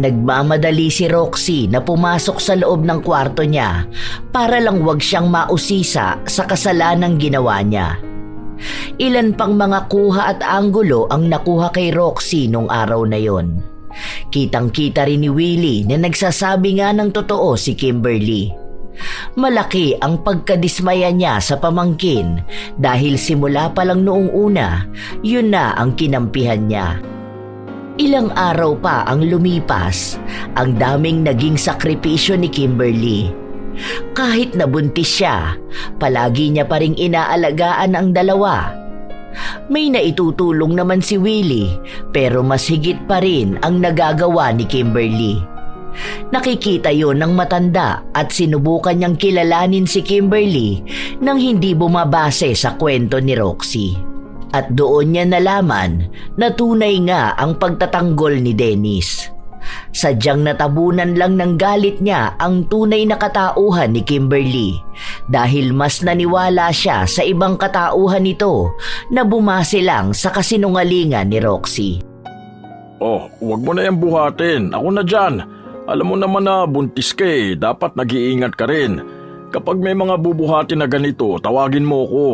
Nagmamadali si Roxy na pumasok sa loob ng kwarto niya para lang wag siyang mausisa sa kasalanang ginawa niya. Ilan pang mga kuha at anggulo ang nakuha kay Roxy nung araw na yon. Kitang-kita rin ni Willie na nagsasabi nga ng totoo si Kimberly. Malaki ang pagkadismaya niya sa pamangkin dahil simula pa lang noong una, yun na ang kinampihan niya. Ilang araw pa ang lumipas, ang daming naging sakripisyo ni Kimberly. Kahit nabuntis siya, palagi niya pa ring inaalagaan ang dalawa. May naitutulong naman si Willie pero mas higit pa rin ang nagagawa ni Kimberly. Nakikita yon ng matanda at sinubukan niyang kilalanin si Kimberly nang hindi bumabase sa kwento ni Roxy. At doon niya nalaman na tunay nga ang pagtatanggol ni Dennis. Sadyang natabunan lang ng galit niya ang tunay na katauhan ni Kimberly dahil mas naniwala siya sa ibang katauhan nito na bumase lang sa kasinungalingan ni Roxy. Oh, huwag mo na yan buhatin. Ako na dyan. Alam mo naman na buntis ka eh. Dapat nag-iingat ka rin. Kapag may mga bubuhatin na ganito, tawagin mo ko.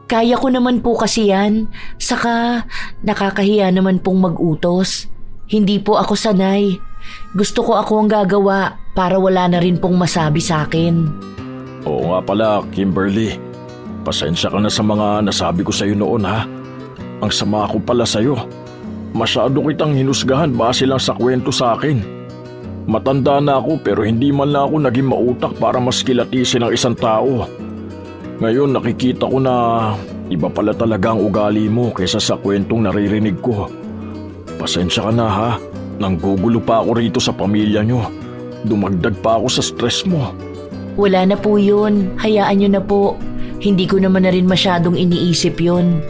Kaya ko naman po kasi yan. Saka nakakahiya naman pong mag-utos. Hindi po ako sanay. Gusto ko ako ang gagawa para wala na rin pong masabi sa akin. Oo nga pala, Kimberly. Pasensya ka na sa mga nasabi ko sa'yo noon ha. Ang sama ko pala sa'yo. Masyado kitang hinusgahan base lang sa kwento sa akin. Matanda na ako pero hindi man lang ako naging mautak para mas kilatisin ang isang tao. Ngayon nakikita ko na iba pala talaga ang ugali mo kaysa sa kwentong naririnig ko. Pasensya ka na ha, nanggugulo pa ako rito sa pamilya nyo. Dumagdag pa ako sa stress mo. Wala na po yun. Hayaan nyo na po. Hindi ko naman na rin masyadong iniisip yun.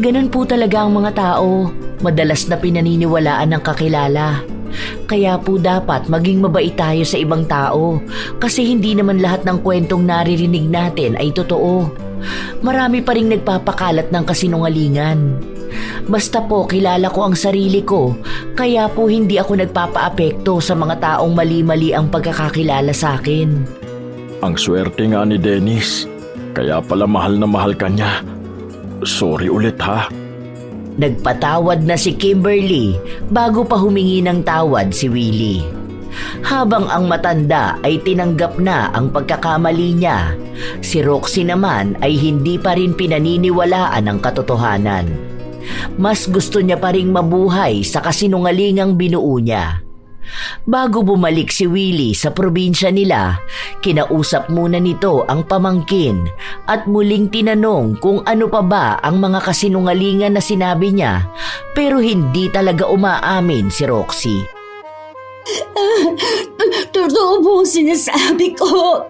Ganun po talaga ang mga tao. Madalas na pinaniniwalaan ng kakilala. Kaya po dapat maging mabait tayo sa ibang tao. Kasi hindi naman lahat ng kwentong naririnig natin ay totoo. Marami pa ring nagpapakalat ng kasinungalingan. Basta po kilala ko ang sarili ko, kaya po hindi ako nagpapaapekto sa mga taong mali-mali ang pagkakakilala sa akin. Ang swerte nga ni Dennis. Kaya pala mahal na mahal ka niya. Sorry ulit ha. Nagpatawad na si Kimberly bago pa humingi ng tawad si Willie. Habang ang matanda ay tinanggap na ang pagkakamali niya, si Roxy naman ay hindi pa rin pinaniniwalaan ang katotohanan. Mas gusto niya pa ring mabuhay sa kasinungalingang binuo niya. Bago bumalik si Willie sa probinsya nila, kinausap muna nito ang pamangkin at muling tinanong kung ano pa ba ang mga kasinungalingan na sinabi niya, pero hindi talaga umaamin si Roxy. Totoo po ang sinasabi ko.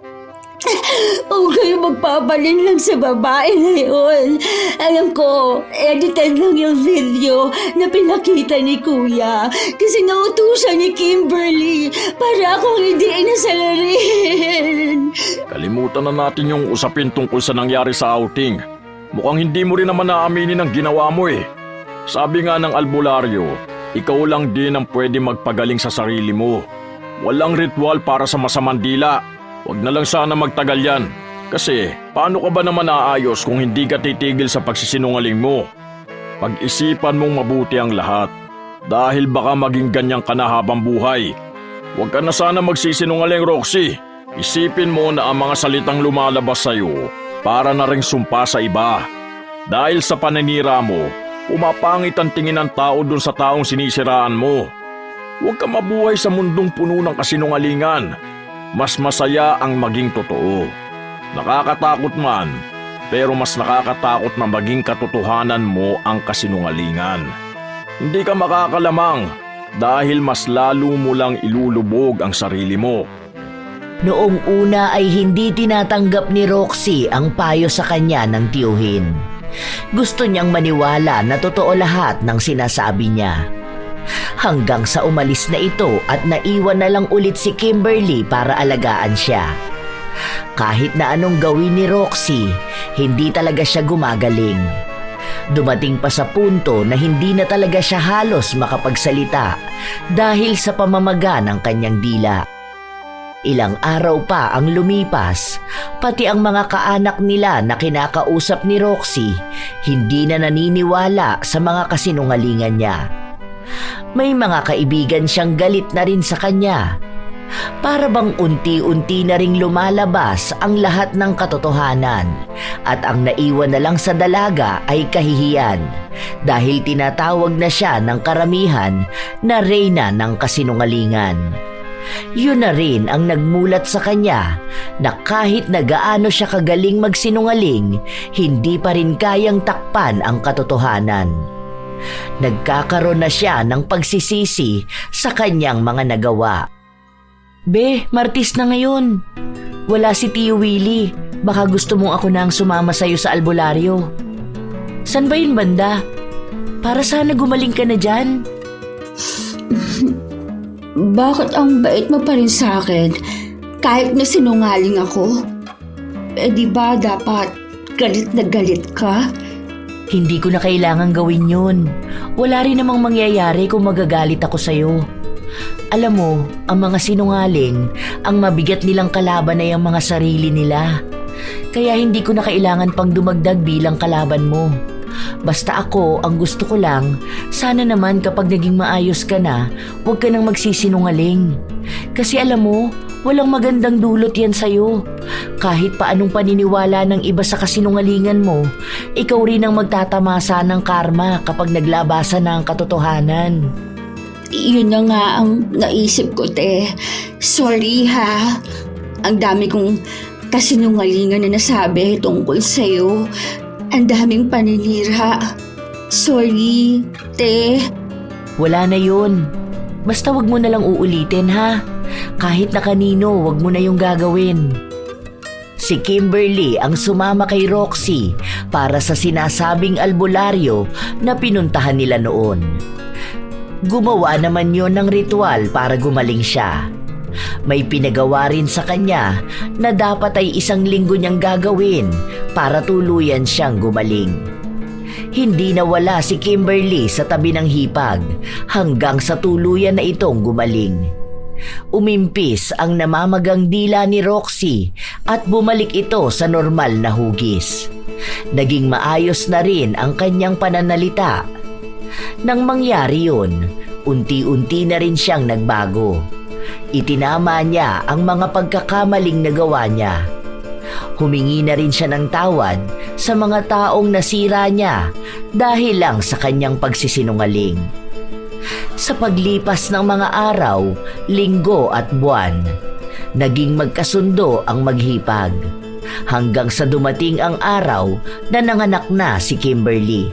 Huwag kayo magpapaling lang sa babae na yun. Alam ko, edited lang yung video na pinakita ni Kuya kasi nautusan ni Kimberly para akong hindi inasalarin. Kalimutan na natin yung usapin tungkol sa nangyari sa outing. Mukhang hindi mo rin naman naaminin ang ginawa mo eh. Sabi nga ng albularyo, ikaw lang din ang pwede magpagaling sa sarili mo. Walang ritual para sa masamang dila. Huwag na lang sana magtagal yan. Kasi paano ka ba naman aayos kung hindi ka titigil sa pagsisinungaling mo? Pag-isipan mong mabuti ang lahat. Dahil baka maging ganyan ka na habang buhay. Huwag ka na sana magsisinungaling, Roxy. Isipin mo na ang mga salitang lumalabas sa'yo para na ring sumpa sa iba. Dahil sa paninira mo, pumapangit ang tingin ng tao dun sa taong sinisiraan mo. Huwag ka mabuhay sa mundong puno ng kasinungalingan. Mas masaya ang maging totoo. Nakakatakot man, pero mas nakakatakot na maging katotohanan mo ang kasinungalingan. Hindi ka makakalamang dahil mas lalo mo lang ilulubog ang sarili mo. Noong una ay hindi tinatanggap ni Roxy ang payo sa kanya ng tiyuhin. Gusto niyang maniwala na totoo lahat ng sinasabi niya. Hanggang sa umalis na ito at naiwan na lang ulit si Kimberly para alagaan siya. Kahit na anong gawin ni Roxy, hindi talaga siya gumagaling. Dumating pa sa punto na hindi na talaga siya halos makapagsalita dahil sa pamamaga ng kanyang dila. Ilang araw pa ang lumipas, pati ang mga kaanak nila na kinakausap ni Roxy, hindi na naniniwala sa mga kasinungalingan niya. May mga kaibigan siyang galit na rin sa kanya. Para bang unti-unti na ring lumalabas ang lahat ng katotohanan at ang naiwan na lang sa dalaga ay kahihiyan dahil tinatawag na siya ng karamihan na reyna ng kasinungalingan. Yun na rin ang nagmulat sa kanya na kahit na gaano siya kagaling magsinungaling, hindi pa rin kayang takpan ang katotohanan. Nagkakaroon na siya ng pagsisisi sa kanyang mga nagawa. Be, Martis na ngayon. Wala si Tio Willie. Baka gusto mong ako nang sumama sa'yo sa albularyo. San ba yun banda? Para sana gumaling ka na dyan. Bakit ang bait mo pa rin sa akin kahit na sinungaling ako? Di ba dapat galit na galit ka? Hindi ko na kailangang gawin yun. Wala rin namang mangyayari kung magagalit ako sa'yo. Alam mo, ang mga sinungaling, ang mabigat nilang kalaban ay ang mga sarili nila. Kaya hindi ko na kailangan pang dumagdag bilang kalaban mo. Basta ako, ang gusto ko lang, sana naman kapag naging maayos ka na, huwag ka nang magsisinungaling. Kasi alam mo, walang magandang dulot yan sa'yo. Kahit pa anong paniniwala ng iba sa kasinungalingan mo, ikaw rin ang magtatamasa ng karma kapag naglabasan na ang katotohanan. Yun na nga ang naisip ko, te. Sorry ha. Ang dami kong kasinungalingan na nasabi tungkol sa'yo. Ang daming paninira. Sorry, te. Wala na yun. Basta wag mo na lang uulitin ha. Kahit na kanino, wag mo na yung gagawin. Si Kimberly ang sumama kay Roxy para sa sinasabing albularyo na pinuntahan nila noon. Gumawa naman yon ng ritual para gumaling siya. May pinagawa rin sa kanya na dapat ay 1 linggo niyang gagawin para tuluyan siyang gumaling. Hindi nawala si Kimberly sa tabi ng hipag hanggang sa tuluyan na itong gumaling. Umimpis ang namamagang dila ni Roxy at bumalik ito sa normal na hugis. Naging maayos na rin ang kanyang pananalita. Nang mangyari yun, unti-unti na rin siyang nagbago. Itinama niya ang mga pagkakamaling nagawa niya. Humingi na rin siya ng tawad sa mga taong nasira niya dahil lang sa kanyang pagsisinungaling. Sa paglipas ng mga araw, linggo at buwan, naging magkasundo ang maghipag hanggang sa dumating ang araw na nanganak na si Kimberly.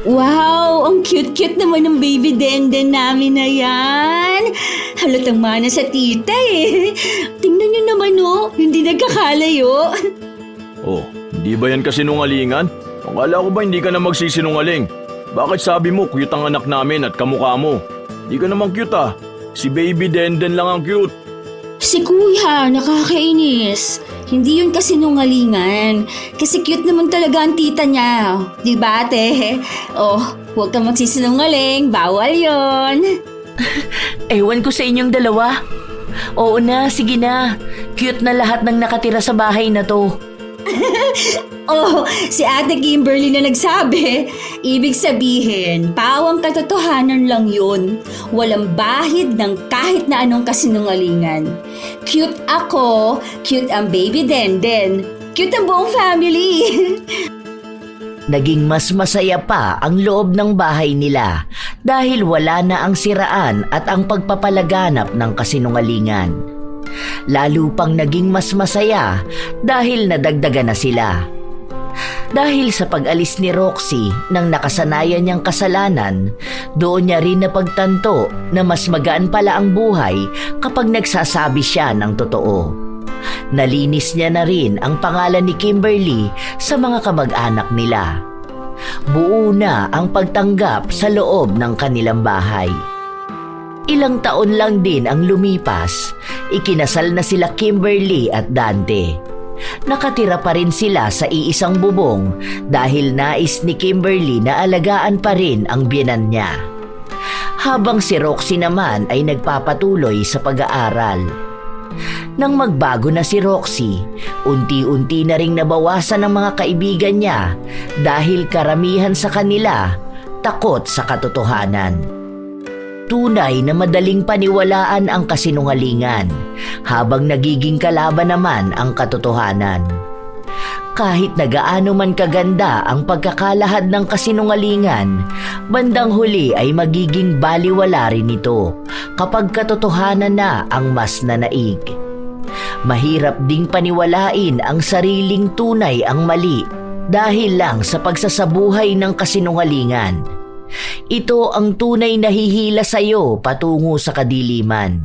Wow! Ang cute-cute naman ng baby denden namin na yan. Halatang mana sa tita eh. Tingnan niyo naman oh, hindi nagkakalayo. Oh, hindi ba yan kasinungalingan? Akala ko ba hindi ka na magsisinungaling? Bakit sabi mo cute ang anak namin at kamukha mo? Hindi ka naman cute ah. Si baby Denden lang ang cute. Si kuya, nakakainis. Hindi yun kasinungalingan. Kasi cute naman talaga ang tita niya. Di ba ate? Oh, huwag kang magsisinungaling. Bawal yon. Ewan ko sa inyong dalawa. Oo na, sige na. Cute na lahat ng nakatira sa bahay na to. Oh, si Ate Kimberly na nagsabi. Ibig sabihin, pawang katotohanan lang yun. Walang bahid ng kahit na anong kasinungalingan. Cute ako, cute ang baby Denden, cute ang buong family. Naging mas masaya pa ang loob ng bahay nila dahil wala na ang siraan at ang pagpapalaganap ng kasinungalingan. Lalo pang naging mas masaya dahil nadagdagan na sila. Dahil sa pag-alis ni Roxy ng nakasanayan niyang kasalanan, doon niya rin napagtanto na mas magaan pala ang buhay kapag nagsasabi siya ng totoo. Nalinis niya na rin ang pangalan ni Kimberly sa mga kamag-anak nila. Buo na ang pagtanggap sa loob ng kanilang bahay. Ilang taon lang din ang lumipas, ikinasal na sila Kimberly at Dante. Nakatira pa rin sila sa iisang bubong dahil nais ni Kimberly na alagaan pa rin ang biyenan niya. Habang si Roxy naman ay nagpapatuloy sa pag-aaral. Nang magbago na si Roxy, unti-unti na ring nabawasan ang mga kaibigan niya dahil karamihan sa kanila takot sa katotohanan. Tunay na madaling paniwalaan ang kasinungalingan habang nagiging kalaban naman ang katotohanan. Kahit na gaano man kaganda ang pagkakalahad ng kasinungalingan, bandang huli ay magiging baliwala rin ito kapag katotohanan na ang mas nanaig. Mahirap ding paniwalain ang sariling tunay ang mali dahil lang sa pagsasabuhay ng kasinungalingan. Ito ang tunay na hihila sa iyo patungo sa kadiliman.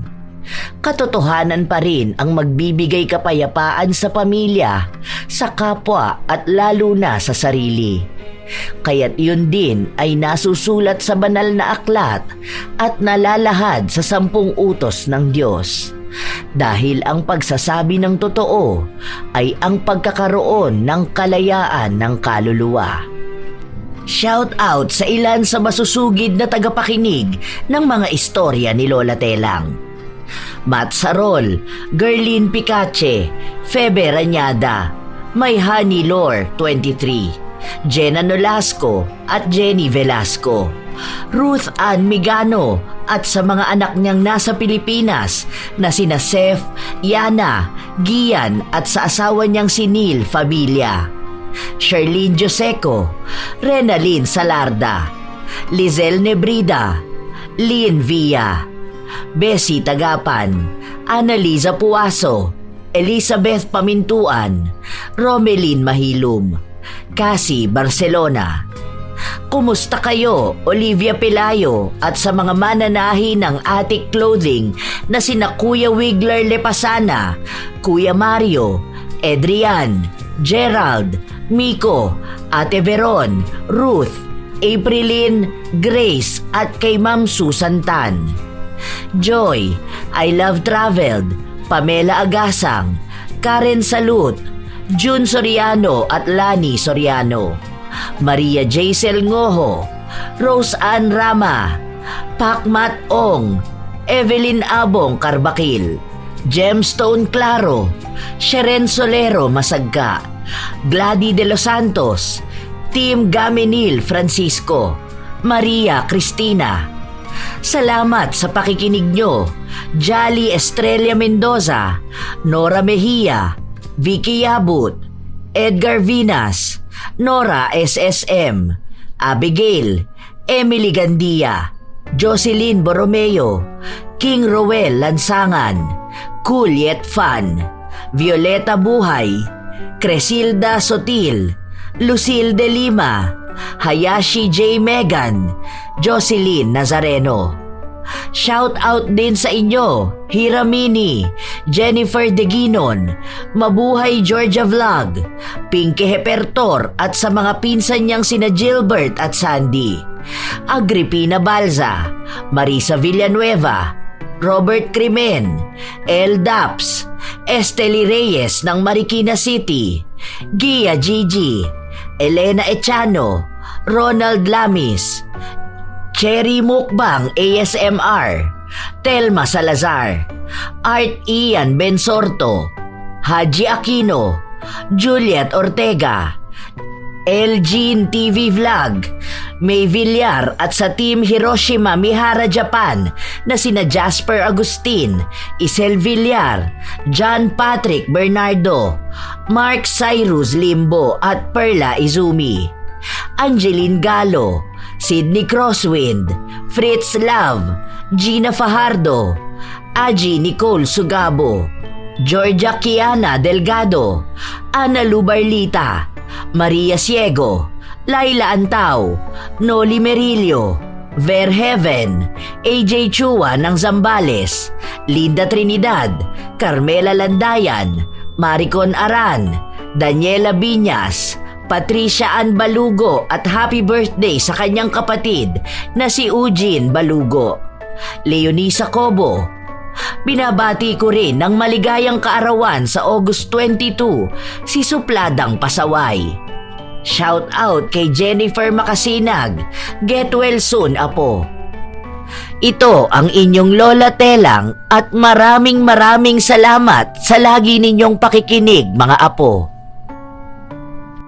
Katotohanan pa rin ang magbibigay kapayapaan sa pamilya, sa kapwa at lalo na sa sarili. Kaya't yun din ay nasusulat sa banal na aklat at nalalahad sa 10 utos ng Diyos. Dahil ang pagsasabi ng totoo ay ang pagkakaroon ng kalayaan ng kaluluwa. Shout out sa ilan sa masusugid na tagapakinig ng mga istorya ni Lola Telang. Matt Sarol, Gerlin Picache, Febe Ranyada, Mayhani Lore 23, Jenna Nolasco at Jenny Velasco, Ruth Ann Migano at sa mga anak niyang nasa Pilipinas na sina Seth, Yana, Gian at sa asawa niyang si Neil Fabilia, Sherlyn Joseco, Renalyn Salarda, Lizelle Nebrida, Lynn Villa, Bessie Tagapan, Annaliza Puaso, Elizabeth Pamintuan, Romelyn Mahilum, Cassie Barcelona. Kumusta kayo, Olivia Pelayo at sa mga mananahi ng Attic Clothing na sina Kuya Wigler Lepasana, Kuya Mario, Adrian, Gerald, Miko, Ate Veron, Ruth, Aprilyn, Grace at kay Ma'am Susan Tan. Joy, I Love Traveled, Pamela Agasang, Karen Salut, June Soriano at Lani Soriano. Maria Jaisel Ngoho, Rose Ann Rama, Pakmat Ong, Evelyn Abong Carbakil, Gemstone Claro, Sheren Solero Masagka, Glady de los Santos, Team Gaminil Francisco, Maria Cristina. Salamat sa pakikinig nyo, Jolly Estrella Mendoza, Nora Mejia, Vicky Yabut, Edgar Vinas, Nora SSM, Abigail, Emily Gandia, Jocelyn Borromeo, King Roel Lansangan, Cool Yet Fun, Violeta Buhay, Cresilda Sotil, Lucille de Lima, Hayashi J. Megan, Jocelyn Nazareno. Shout out din sa inyo, Hiramini, Jennifer Deginon, Mabuhay Georgia Vlog, Pinky Hepertor at sa mga pinsan niyang sina Gilbert at Sandy, Agripina Balza, Marisa Villanueva, Robert Crimen, El Daps, Esteli Reyes ng Marikina City, Gia Gigi, Elena Echano, Ronald Lamis, Cherry Mukbang ASMR, Telma Salazar, Art Ian Bensorto, Haji Aquino, Juliet Ortega, Elgin TV Vlog, May Villar at sa Team Hiroshima Mihara Japan na sina Jasper Agustin, Isel Villar, John Patrick Bernardo, Mark Cyrus Limbo at Perla Izumi, Angeline Galo, Sydney Crosswind, Fritz Love, Gina Fajardo, Aji Nicole Sugabo, Georgia Kiana Delgado, Ana Lubarlita, Maria Ciego, Laila Antao, Noli Merillo, Verheaven, AJ Chua ng Zambales, Linda Trinidad, Carmela Landayan, Maricon Aran, Daniela Biñas, Patricia Ann Balugo at happy birthday sa kanyang kapatid na si Eugene Balugo. Leonisa Cobo. Binabati ko rin ng maligayang kaarawan sa August 22 si Supladang Pasaway. Shout out kay Jennifer Makasinag. Get well soon, Apo. Ito ang inyong Lola Telang at maraming salamat sa lagi ninyong pakikinig, mga Apo.